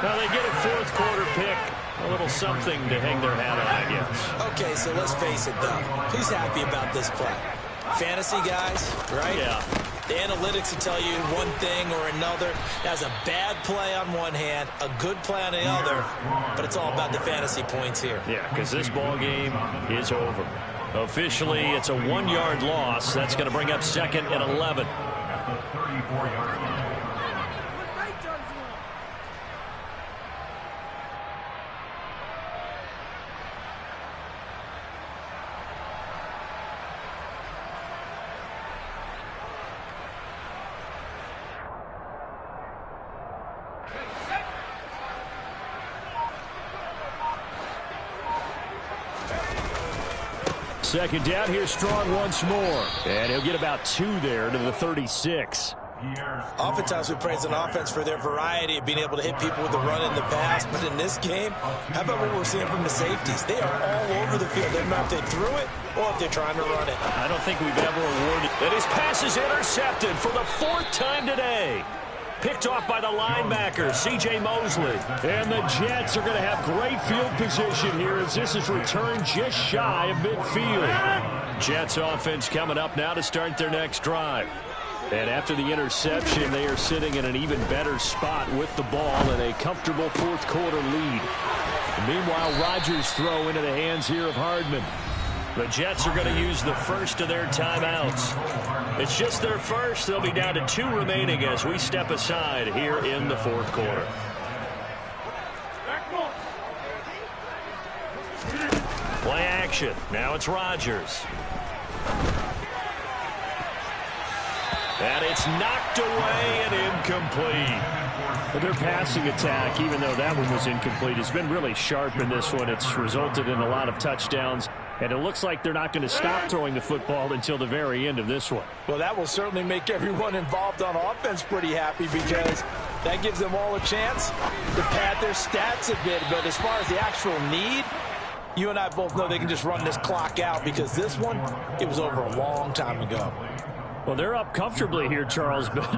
E: Now they get a fourth quarter pick. A little something to hang their hat on, I guess.
B: Okay, so let's face it, though. Who's happy about this play? Fantasy guys, right?
E: Yeah.
B: The analytics will tell you one thing or another. That's a bad play on one hand, a good play on the other, but it's all about the fantasy points here.
E: Yeah, because this ball game is over. Officially, it's a 1-yard loss. That's going to bring up second and 11.
C: At the 34-yard line.
E: Second down, here's Strong once more. And he'll get about 2 there to the 36.
B: Oftentimes we praise an offense for their variety of being able to hit people with the run and the pass, but in this game, how about what we're seeing from the safeties? They are all over the field. They don't know if they threw it or if they're trying to run it.
E: I don't think we've ever awarded. And his pass is intercepted for the 4th time today. Picked off by the linebacker, C.J. Mosley. And the Jets are going to have great field position here as this is returned just shy of midfield. Jets offense coming up now to start their next drive. And after the interception, they are sitting in an even better spot with the ball and a comfortable 4th quarter lead. Meanwhile, Rodgers throw into the hands here of Hardman. The Jets are going to use the first of their timeouts. It's just their first. They'll be down to 2 remaining as we step aside here in the 4th quarter. Play action. Now it's Rodgers. And it's knocked away and incomplete. Their passing attack, even though that one was incomplete, has been really sharp in this one. It's resulted in a lot of touchdowns. And it looks like they're not going to stop throwing the football until the very end of this one.
B: Well, that will certainly make everyone involved on offense pretty happy because that gives them all a chance to pad their stats a bit. But as far as the actual need, you and I both know they can just run this clock out because this one, it was over a long time ago.
E: Well, they're up comfortably here, Charles, but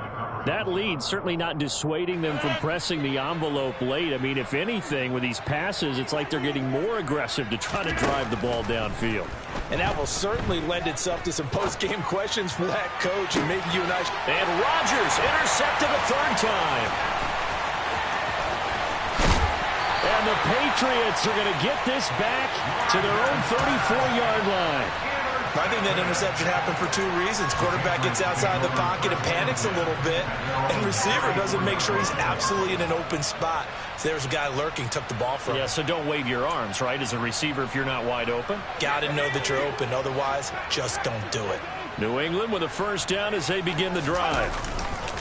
E: that lead certainly not dissuading them from pressing the envelope late. I mean, if anything, with these passes, it's like they're getting more aggressive to try to drive the ball downfield.
B: And that will certainly lend itself to some post-game questions for that coach, and maybe you and I.
E: And Rodgers intercepted a 3rd time. And the Patriots are going to get this back to their own 34-yard line.
B: I think that interception happened for 2 reasons. Quarterback gets outside the pocket and panics a little bit, and receiver doesn't make sure he's absolutely in an open spot. So there's a guy lurking, took the ball from him.
E: Yeah, so don't wave your arms, right, as a receiver if you're not wide open.
B: Got to know that you're open. Otherwise, just don't do it.
E: New England with a 1st down as they begin the drive.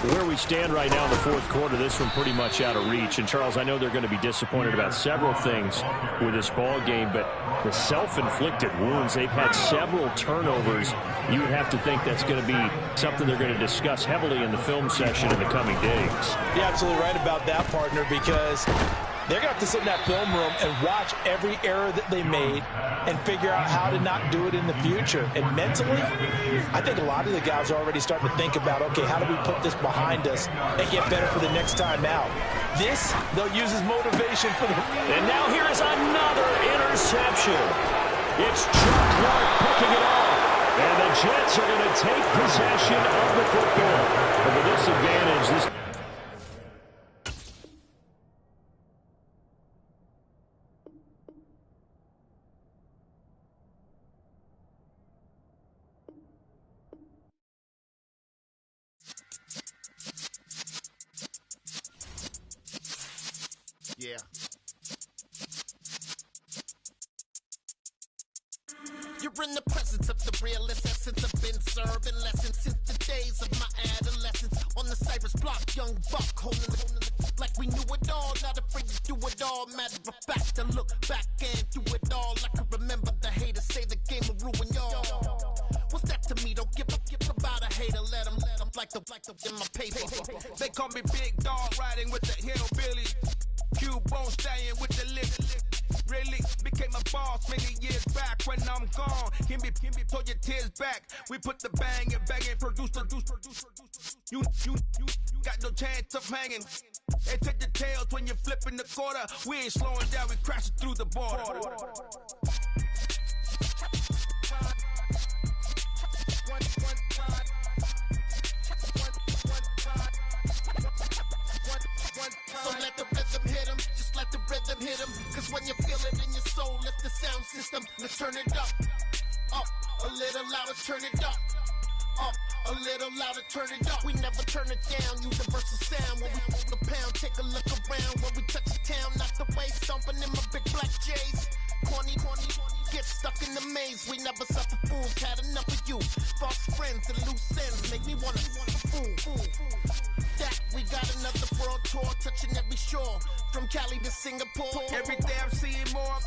E: Where we stand right now in the 4th quarter, this one pretty much out of reach. And, Charles, I know they're going to be disappointed about several things with this ball game, but the self-inflicted wounds, they've had several turnovers. You would have to think that's going to be something they're going to discuss heavily in the film session in the coming days.
B: You're absolutely right about that, partner, because they're going to have to sit in that film room and watch every error that they made and figure out how to not do it in the future. And mentally, I think a lot of the guys are already starting to think about, okay, how do we put this behind us and get better for the next time out? This, they'll use as motivation for the...
E: And now here is another interception. It's Chuck Clark picking it off. And the Jets are going to take possession of the football. And with this advantage, this...
F: Yeah. You're in the presence of the realest essence. I've been serving lessons since the days of my adolescence. On the Cypress block, young buck holding it like we knew it all. Not afraid to do it all. Matter of fact, I look back and do it all. I can remember the haters say the game will ruin y'all. What's that to me? Don't give about a hater. Let them like the in my paper.
G: They call me Big Dog, riding with the hillbilly. Q-Bone staying with the lip. Really became a boss many years back. When I'm gone, give me, throw your tears back. We put the bang and produce. You got no chance of hanging. And take the tails when you're flipping the quarter. We ain't slowing down, we crashing through the border.
F: when you feel it in your soul, lift the sound system, let's turn it up. Up, a little louder, turn it up. Up, a little louder, turn it up. We never turn it down, universal sound. When we move the pound, take a look around. When we touch the town, knock the way, stomping in my big black J's. Corny, get stuck in the maze. We never suffer fools, had enough of you. False friends and loose ends make me wanna fool. That we got another world tour, touching every shore, from Cali to Singapore.
G: Every day I'm seeing more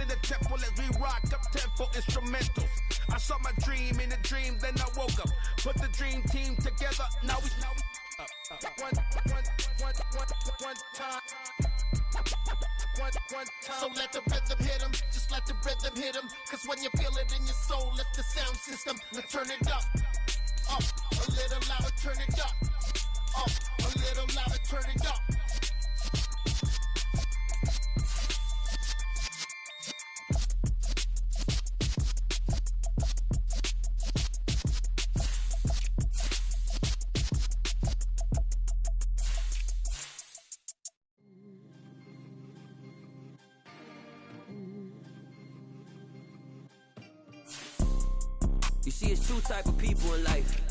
G: in the temple as we rock up tempo instrumentals. I saw my dream in a dream, then I woke up. Put the dream team together, now we one time.
F: So let the rhythm hit 'em, just let the rhythm hit 'em. Cause when you feel it in your soul, lift the sound system, now turn it up. Up, a little louder, turn it up. Up, a little louder, turn it up.
H: You see, it's two type of people in life.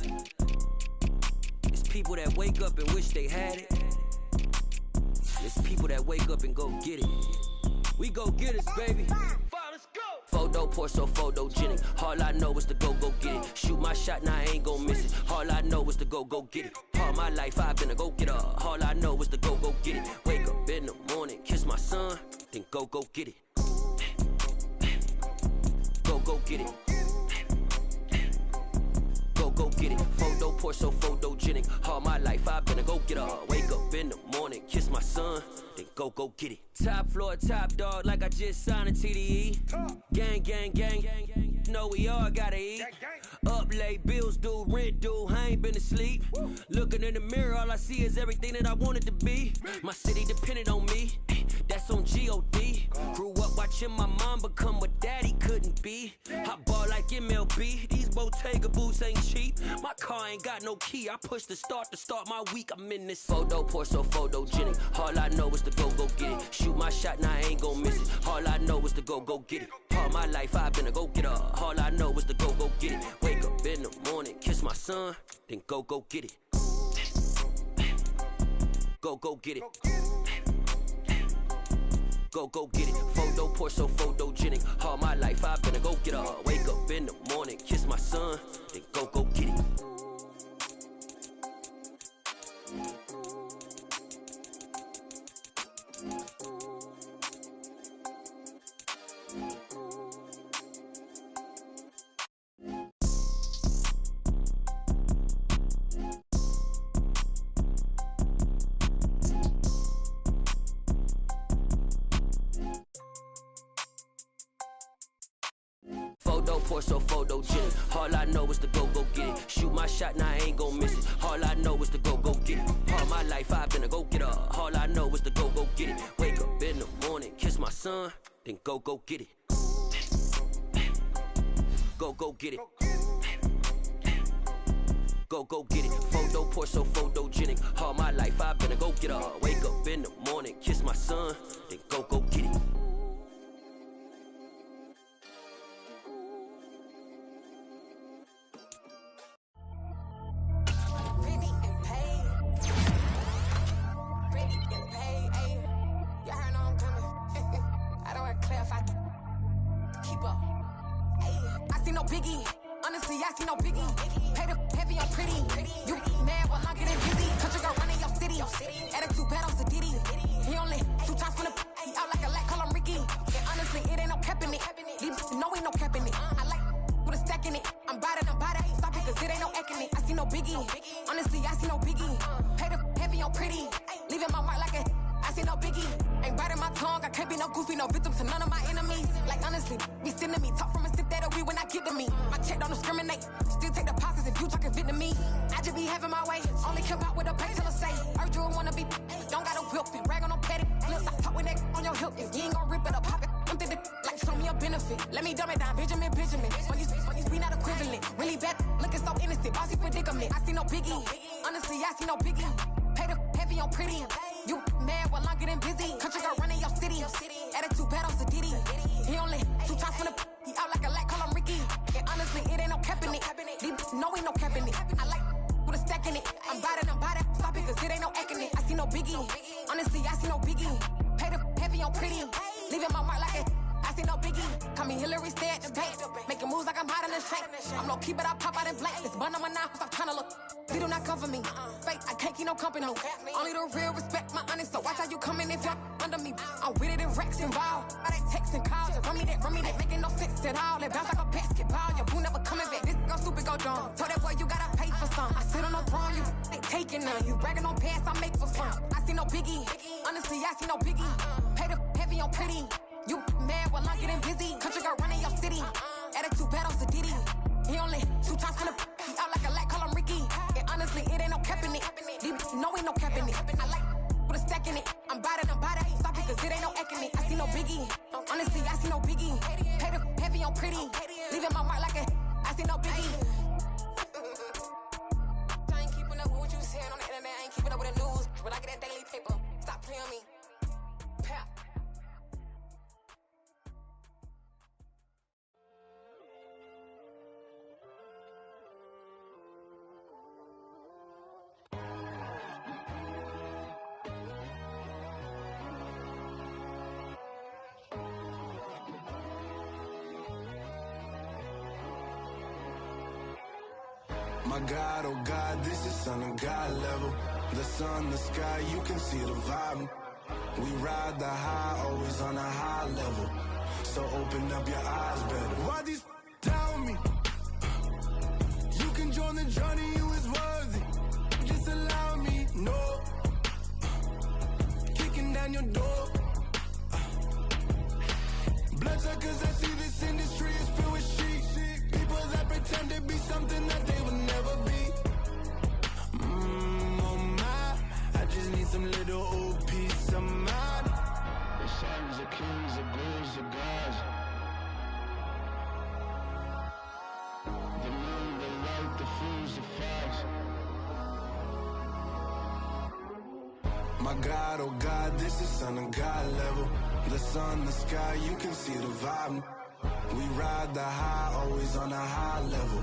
H: It's people that wake up and wish they had it. It's people that wake up and go get it. We go get it, baby. Photo poor, so photogenic. All I know is to go get it. Shoot my shot, now I ain't gon' miss it. All I know is to go get it. All my life I've been a go-getter. All I know is to go get it. Wake up in the morning, kiss my son, then go get it. Go get it. Go get it. Photo poor, so photogenic. All my life I've been a go-getter. Wake up in the morning, kiss my son, then go get it. Top floor, top dog, like I just signed a TDE. Gang. Know we all gotta eat. Up late, bills due, rent due, I ain't been asleep. Looking in the mirror, all I see is everything that I wanted to be. My city depended on me, that's on G.O.D. Grew up watching my mom become what daddy couldn't be. I ball like MLB, these Bottega boots ain't cheap. My car ain't got no key, I push the start to start my week. I'm in this photo poor, so photogenic. All I know is to go get it. Shoot my shot, now I ain't gon' miss it. All I know is to go get it. All my life I've been a go-getter. All I know is to go get it. Wake up in the morning, kiss my son, then go get it. Go get it. Go get it. Photo poor, so photogenic. All my life I've been a go-getter. Wake up in the morning, kiss my son, then go get it. Photo poor, so photogenic. All I know is to go get it. Shoot my shot, now I ain't gon' miss it. All I know is to go get it. All my life I've been a go-getter. All I know is to go get it. Wake up in the morning, kiss my son, then go get it. Go get it. Go get it. Photo poor, so photogenic. All my life I've been a go-getter. Wake up in the morning, kiss my son, then go get it.
I: I see no biggie. Pay the heavy, I'm pretty. You mad, well, I'm getting busy. Country girl running your city. Attitude bad on Sadiddy. He only 2 times from the he out like a lack, call him Ricky. And honestly, it ain't no cap in it. These know ain't no cap in it. I like with a stack in it. I'm bad, ain't stop it, cause it ain't no acting it. I see no biggie. Honestly, I see no biggie. Pay the heavy, I'm pretty. Leaving my mark like a I see no biggie. Ain't biting my tongue, I can't be no goofy, no victim to none of my enemies. Like honestly, be sending me talk from a sip that'll be when I get to me. My check don't discriminate, still take deposits if you talking Vietnamese. I just be having my way, only come out with a pay till I say. Urge you wanna be, don't got no whip, rag on no petty. Lips, I talk with that on your hip, if you ain't gon' rip it up, pop it. I'm thinking like show me a benefit. Let me dumb it down, Benjamin. When you be not equivalent, really bad, looking so innocent, bossy predicament. I see no biggie, honestly, I see no biggie. Pay the heavy on pretty. You mad while I'm getting busy. Country girl running your city. Attitude bad on Diddy. He only 2 times from the he out like a light, call him Ricky. And honestly, it ain't no cap in it. These know ain't no cap in it. I like with a stack in it. I'm by that. Stop it, cause it ain't no acting it. I see no biggie. Honestly, I see no biggie. Pay the heavy on pretty. Leaving my mark like it. I see no biggie. Call me Hillary, stay at the bank. Making moves like I'm hot in the shank. I'm low key, but I pop out in blank. This bun on my knife, stop trying to look. They do not come for me. Fake, I can't keep no company. Only the real respect my honest. So watch how you coming if you're under me. I'm with it and Rex involved. All they text and calls. Just run me that. Making no sense at all. They bounce like a basketball. Your boo never coming back. This go stupid, go dumb. Told that boy you gotta pay for some. I sit on the throne, you ain't taking none. You bragging on pants, I make for fun. I see no biggie. Honestly, I see no biggie. Pay the heavy on pretty. You mad while I'm getting busy. Country girl running your city. Attitude bad on Diddy. He only 2 times from the he out like a light, call him Ricky. And honestly, it ain't no cap in it. These know ain't no cap in it. I like with a stack in it. I'm by that. Stop it, cause it ain't no acting it. I see no biggie. Honestly, I see no biggie. Pay the heavy on pretty. Leaving my mark like a I see no biggie. I ain't keeping up with what you saying on the internet. I ain't keeping up with the news. But I get that daily paper. Stop playing me. Pap.
J: My God, oh God, this is Son of God level. The sun, the sky, you can see the vibe. We ride the high, always on a high level. So open up your eyes better. Why these tell me? You can join the journey, you is worthy. Just allow me, no. Kicking down your door. Bloodsuckers, I see this industry is filled with sheep. People that pretend to be something that they will never be. Oh my, I just need some little old peace of mind. The sons of kings, the ghouls, the gods. The moon, the light, the fools, the facts. My God, oh God, this is Son of God level. The sun, the sky, you can see the vibe. We ride the high, always on a high level.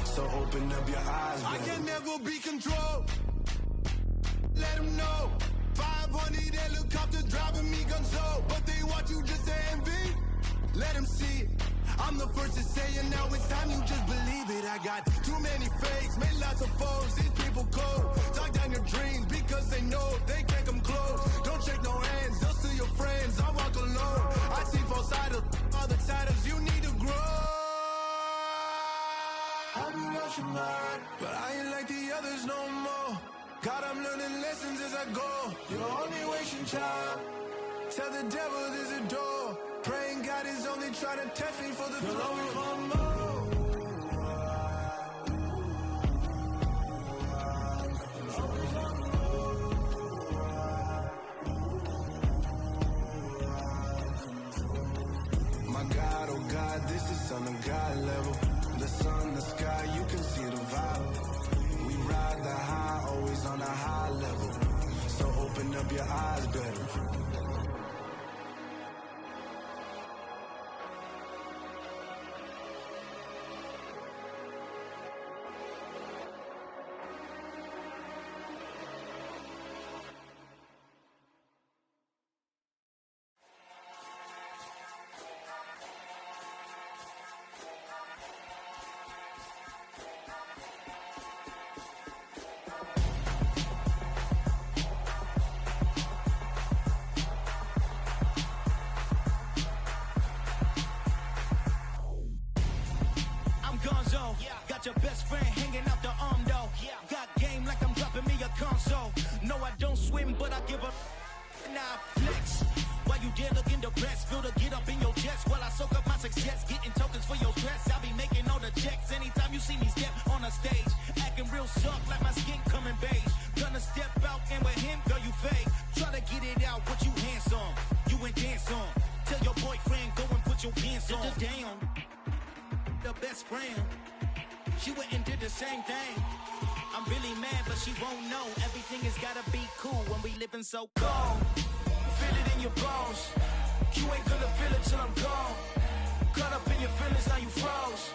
J: So open up your eyes, baby. I can never be controlled. Let them know. 500 helicopters driving me gonzo. But they want you just to envy. Let them see it. I'm the first to say it, now it's time you just believe it. I got too many fakes, made lots of foes. These people cold. Talk down your dreams because they know they can't come close. Don't shake no hands, those to your friends. I walk alone. I see both idols, other titles. You need to grow. Have you lost your mind? But I ain't like the others no more. God, I'm learning lessons as I go. You're only wasting time. Tell the devil there's a door. Praying God is only trying to test me for the throne. My God, oh God, this is Son of God level. The sun, the sky, you can see the vibe. We ride the high, always on a high level. So open up your eyes better.
K: Got your best friend hanging out the arm though. Got game like I'm dropping me a console. No, I don't swim, but I give up. Now flex. While you there looking the best, feel the get up in your chest while I soak up my success. Getting tokens for your stress. I'll be making all the checks anytime you see me step on a stage. Acting real soft like my skin coming beige. Gonna step out and with him, girl, you fake. Try to get it out, what you hands on. You ain't dance on. Tell your boyfriend, go and put your pants on. Down. The best friend. she went and did the same thing. I'm really mad, but she won't know. Everything has gotta be cool when we living so cold. Feel it in your bones. You ain't gonna feel it till I'm gone. Caught up in your feelings, now you froze.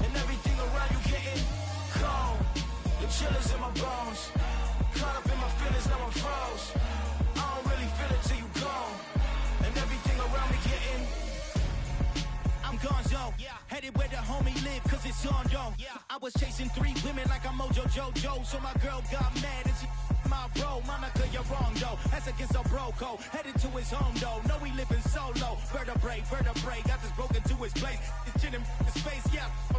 K: And everything around you getting cold. The chill is in my bones. Caught up in my feelings, now I'm froze. I don't really feel it till you gone. And everything around me getting I'm gonzo, headed where the homie live, cause it's on though. I was chasing 3 women like I'm Mojo Jojo, so my girl got mad and she my bro. Monica, you're wrong though, that's against a bro code. Headed to his home though, know he living solo. Vertebrae, got this broken to his place. It's chin in his face,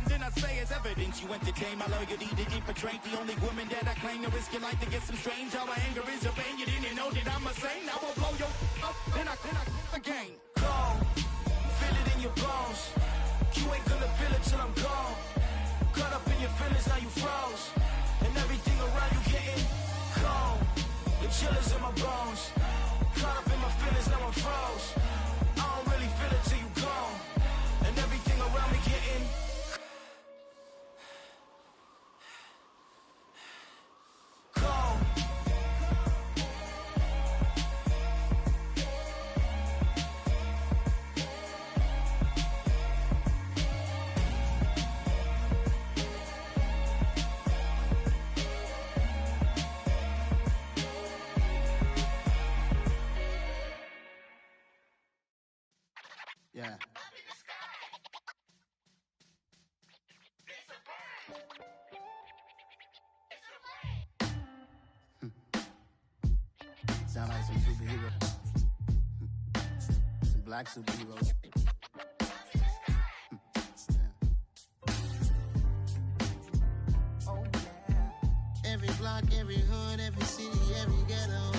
K: then I say it's evidence. You entertain my loyalty to infiltrate the only woman that I claim to risk your life to get some strange. How my anger is a pain, you didn't know that I'm a saint. I will blow your up, then I again. Go. Feel it in your bones. You ain't gonna feel it till I'm gone. Caught up in your feelings, now you froze. And everything around you getting cold. The chill is in my bones. Caught up in my feelings, now I'm froze. I don't really feel it till you gone. And everything around me getting cold.
J: Yeah. Sound like some superheroes. Some black superheroes. Oh, yeah. Every block, every hood, every city, every ghetto.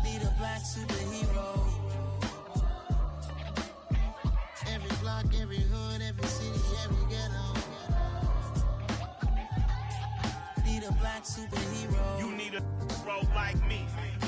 J: Need a black superhero. Every block, every hood, every city, every ghetto. Need a black superhero.
L: You need a bro like me.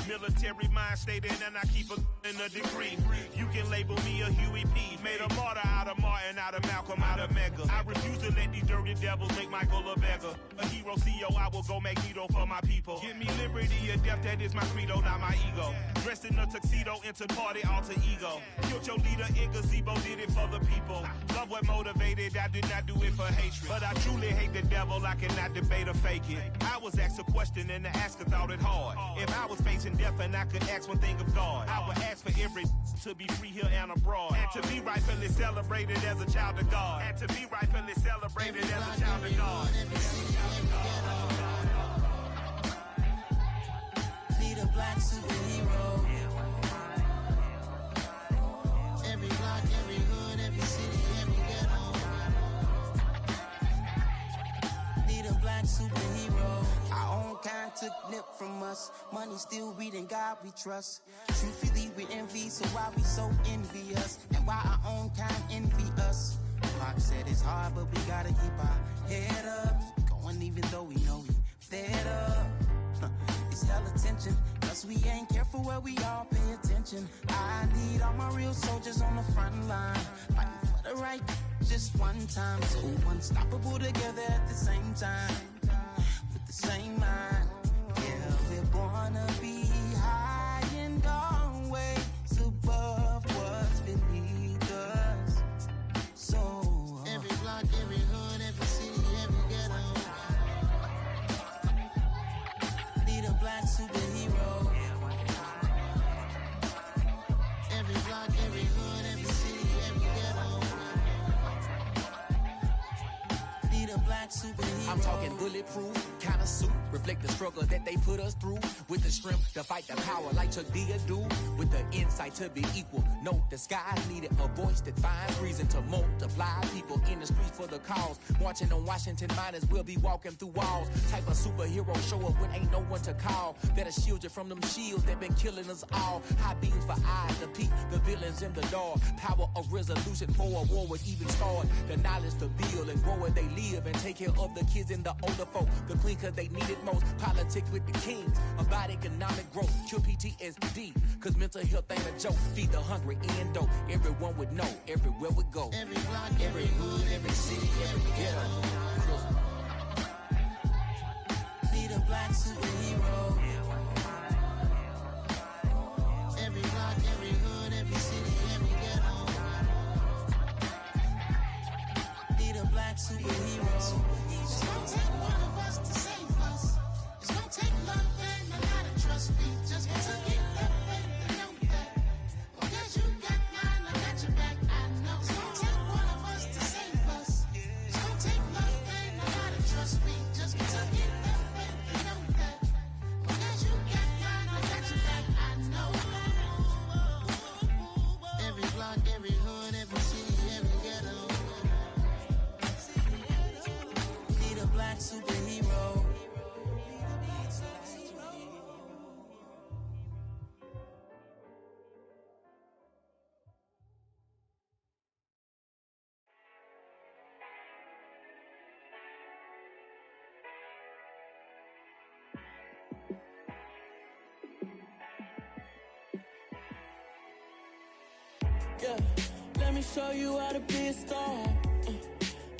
L: Military mind stated, and I keep in a degree. You can label me a Huey P. Made a martyr out of Martin, out of Malcolm, out of Mega. I refuse to let these dirty devils make Michael a beggar. A hero CEO, I will go Magneto for my people. Give me liberty or death, that is my credo, not my ego. Dressed in a tuxedo, into party, alter ego. Killed your leader in gazebo, did it for the people. Love what motivated, I did not do it for hatred. But I truly hate the devil, I cannot debate or fake it. I was asked a question and the asker thought it hard. If I was facing death and I could ask one thing of God, I would ask for every to be free here and abroad. And to be rightfully celebrated as a child of God. And to be rightfully celebrated as a child of God.
J: Need a black superhero. Every block, every hood, every city, every ghetto. Need a black superhero. Our own kind took nip from us. Money still reading God we trust. Truthfully we envy, so why we so envious? And why our own kind envy us? Pac said it's hard, but we gotta keep our head up. Going even though we know we fed up. It's hella tension, cause we ain't careful where we all pay attention. I need all my real soldiers on the front line, fighting for the right just one time. So unstoppable together at the same time, with the same mind. Yeah, we're gonna be high and always above what's beneath us. So every block, every hood, every city, every ghetto. Need a black superhero. Every block, every hood, every city, every ghetto. Need a black superhero.
M: I'm talking bulletproof, kind of suit, reflect the struggle that they put us through. With the strength to fight the power like Chuck D do. With the insight to be equal. Note the sky needed a voice that finds reason to multiply. People in the streets for the cause. Marching on Washington, might as well be walking through walls. Type of superhero show up when ain't no one to call. That'll shield you from them shields that been killing us all. High beams for eyes to peek the villains in the dark. Power of resolution for a war would even start. The knowledge to build and grow where they live and take care of the kids and the older folk. The clean cause they need it most. Politics with the kings. About economic growth. Cure PTSD. Cause mental health ain't a joke. Feed the hungry and dope. Everyone would know everywhere we go.
J: Every block, every hood, every
K: every city, every ghetto. Need a black superhero. Every block, every hood, every city, every ghetto. Need a black superhero. It's gonna take one of us to save us. It's gonna take love and a lot of trust. We just got to get that faith and know that. Because you got mine, I got your back. I know. It's gonna take one of us to save us. It's gonna take love and a lot of trust. We just got to get that faith and know that. Because you got mine, I got your back. I know. Every block, every hood, every city, every ghetto. Need a black superhero.
N: Yeah, let me show you how to be a star.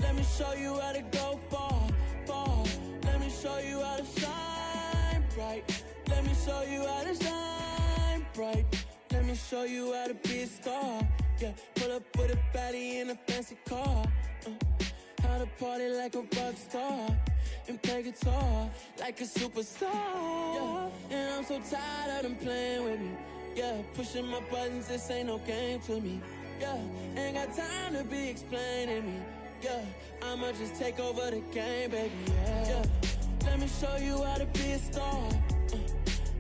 N: Let me show you how to go far, far. Let me show you how to shine bright. Let me show you how to shine bright. Let me show you how to be a star. Yeah, pull up with a baddie in a fancy car. How to party like a rock star and play guitar like a superstar. Yeah, and I'm so tired of them playing with me. Yeah, pushing my buttons, this ain't no game to me. Yeah, ain't got time to be explaining me. Yeah, I'ma just take over the game, baby. Yeah, let me show you how to be a star.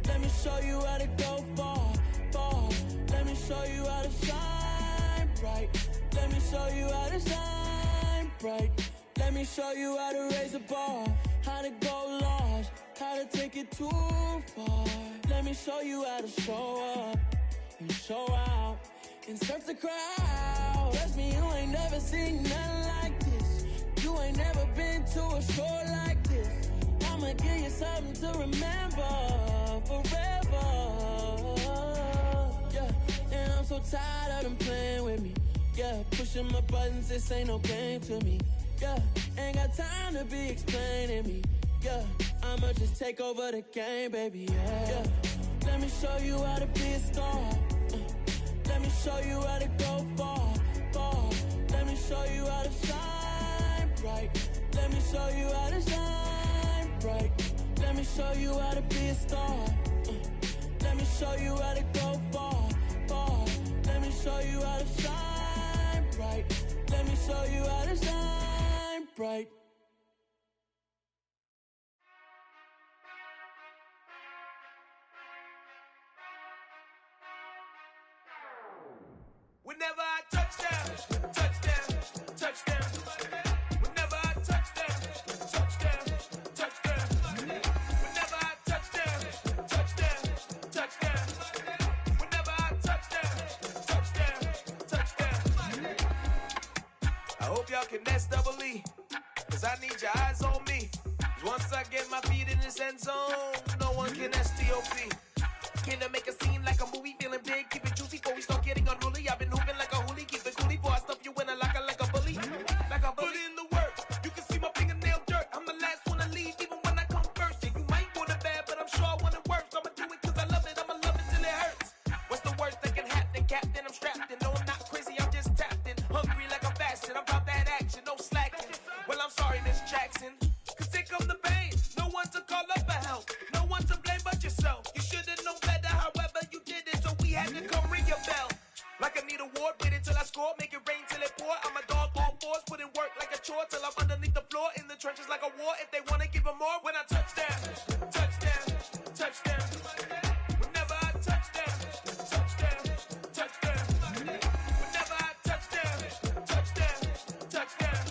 N: Let me show you how to go far, far. Let me show you how to shine bright. Let me show you how to shine bright. Let me show you how to raise a bar, how to go large, how to take it too far. Let me show you how to show up and show out and surf the crowd. Trust me, you ain't never seen nothing like this. You ain't never been to a show like this. I'ma give you something to remember forever. Yeah, and I'm so tired of them playing with me. Yeah, pushing my buttons, this ain't no game to me. Yeah, ain't got time to be explaining me. Yeah, I'ma just take over the game, baby. Yeah, let me show you how to be a star. Let me show you how to go far, far. Let me show you how to shine bright. Let me show you how to shine bright. Let me show you how to be a star. Let me show you how to go far, far. Let me show you how to shine bright. Let me show you how to shine bright.
G: Whenever I touch down, touchdown, touchdown. Whenever I touch down, touchdown, touchdown. Whenever I touch down, touchdown, touchdown. Whenever I touch down, touchdown, touchdown. I hope y'all can S-double-E, cause I need your eyes on me. Cause once I get my feet in this end zone, no one can S-T-O-P. Came to make a scene like a movie, feeling big, keep it juicy before we start getting unruly. I've been hooping like a hoolie, keep it coolie before I stuff you in a locker like a bully. Like a bully. Put in the work, you can see my fingernail dirt. I'm the last one to leave, even when I come first. Yeah, you might want it bad, but I'm sure I want it worse. I'ma do it cause I love it, I'ma love it till it hurts. What's the worst that can happen, Captain? I'm strapped in, no I'm not crazy, I'm just tapped in. Hungry like I'm fasting, I'm about that action, no slacking. Well, I'm sorry, Miss Jackson, cause here come the pain. No one to call up for help, no one to blame but yourself. You should've known better, however you did it, so we had to come ring your bell. Like I need a award, wait until I score, make it rain till it pour. I'm a dog on fours, put in work like a chore till I'm underneath the floor, in the trenches like a war. If they wanna give them more, when I touch down, touchdown, touchdown. Whenever I touch down, touchdown, touchdown. Whenever I touch down, touchdown, touchdown.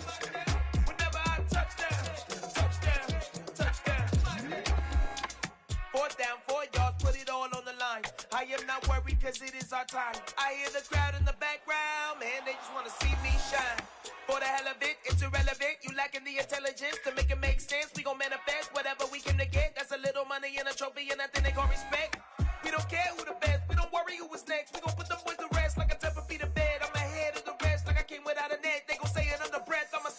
G: Whenever I touch down, touchdown, touchdown. 4th down, 4 yards, put it all on the line. I am not worried cause it is our time. I hear the crowd in the background, man, they just wanna see me shine. For the hell of it, it's irrelevant. You lacking the intelligence to make it make sense. We gon' manifest whatever we came to get. That's a little money and a trophy and nothing they gon' respect. We don't care who the best, we don't worry who is next. We gon' put them boys to rest like a 10 feet of bed. I'm ahead of the rest like I came without a net. They gon' say it under breath, I'ma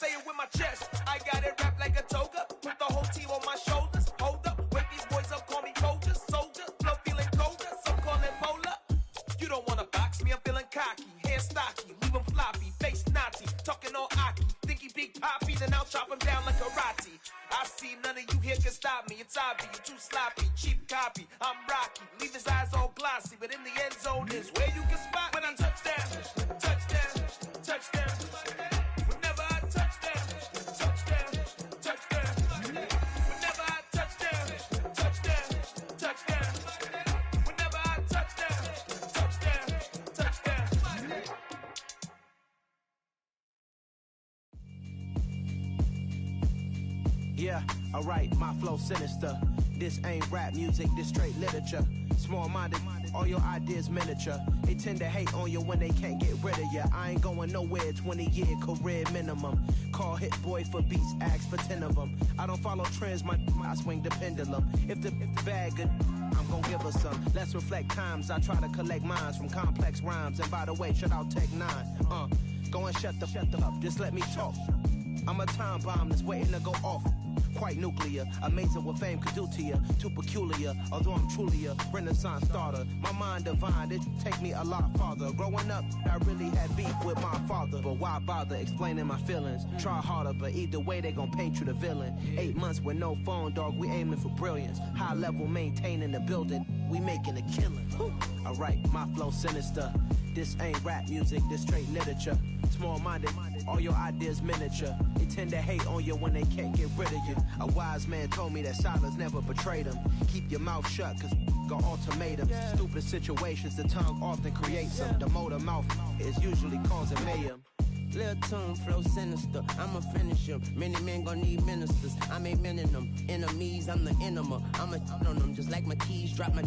O: Big Poppy, then I'll chop him down like karate. I see none of you here can stop me. It's obvious, you too sloppy, cheap copy. I'm Rocky, leave his eyes all glossy, but in the end zone is where you can spot when I touchdown, touchdown, touchdown. Whenever I touchdown, touchdown, touchdown. Whenever I touchdown, touchdown, touchdown. Whenever I touchdown, touchdown, touchdown.
P: Yeah, alright, my flow sinister. This ain't rap music, this straight literature. Small-minded, all your ideas miniature. They tend to hate on you when they can't get rid of you. I ain't going nowhere, 20-year career minimum. Call Hit Boy for beats, ask for 10 of them. I don't follow trends, I swing the pendulum. If the bag good, I'm gon' give her some. Let's reflect times, I try to collect minds from complex rhymes. And by the way, shout out Tech 9. Go and shut the up, just let me talk. I'm a time bomb that's waiting to go off. Quite nuclear, amazing what fame could do to you. Too peculiar, although I'm truly a renaissance starter. My mind divine, it take me a lot farther. Growing up, I really had beef with my father. But why bother explaining my feelings? Try harder, but either way they gon' paint you the villain. 8 months with no phone, dog, we aiming for brilliance. High level maintaining the building, we making a killing. Alright, my flow sinister. This ain't rap music, this straight literature. Small-minded, all your ideas miniature. They tend to hate on you when they can't get rid of you. A wise man told me that silence never betrayed him. Keep your mouth shut, cause got ultimatums. Stupid situations, the tongue often creates them. The motor mouth is usually causing mayhem.
Q: Lil' tune, flow sinister, I'ma finish him. Many men gon' need ministers, I'm a men in them. Enemies, I'm the enema, I'ma on them. Just like my keys, drop my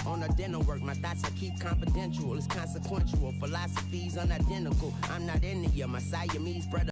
Q: on a dinner work. My thoughts I keep confidential, it's consequential. Philosophies unidentical, I'm not into you. My Siamese brother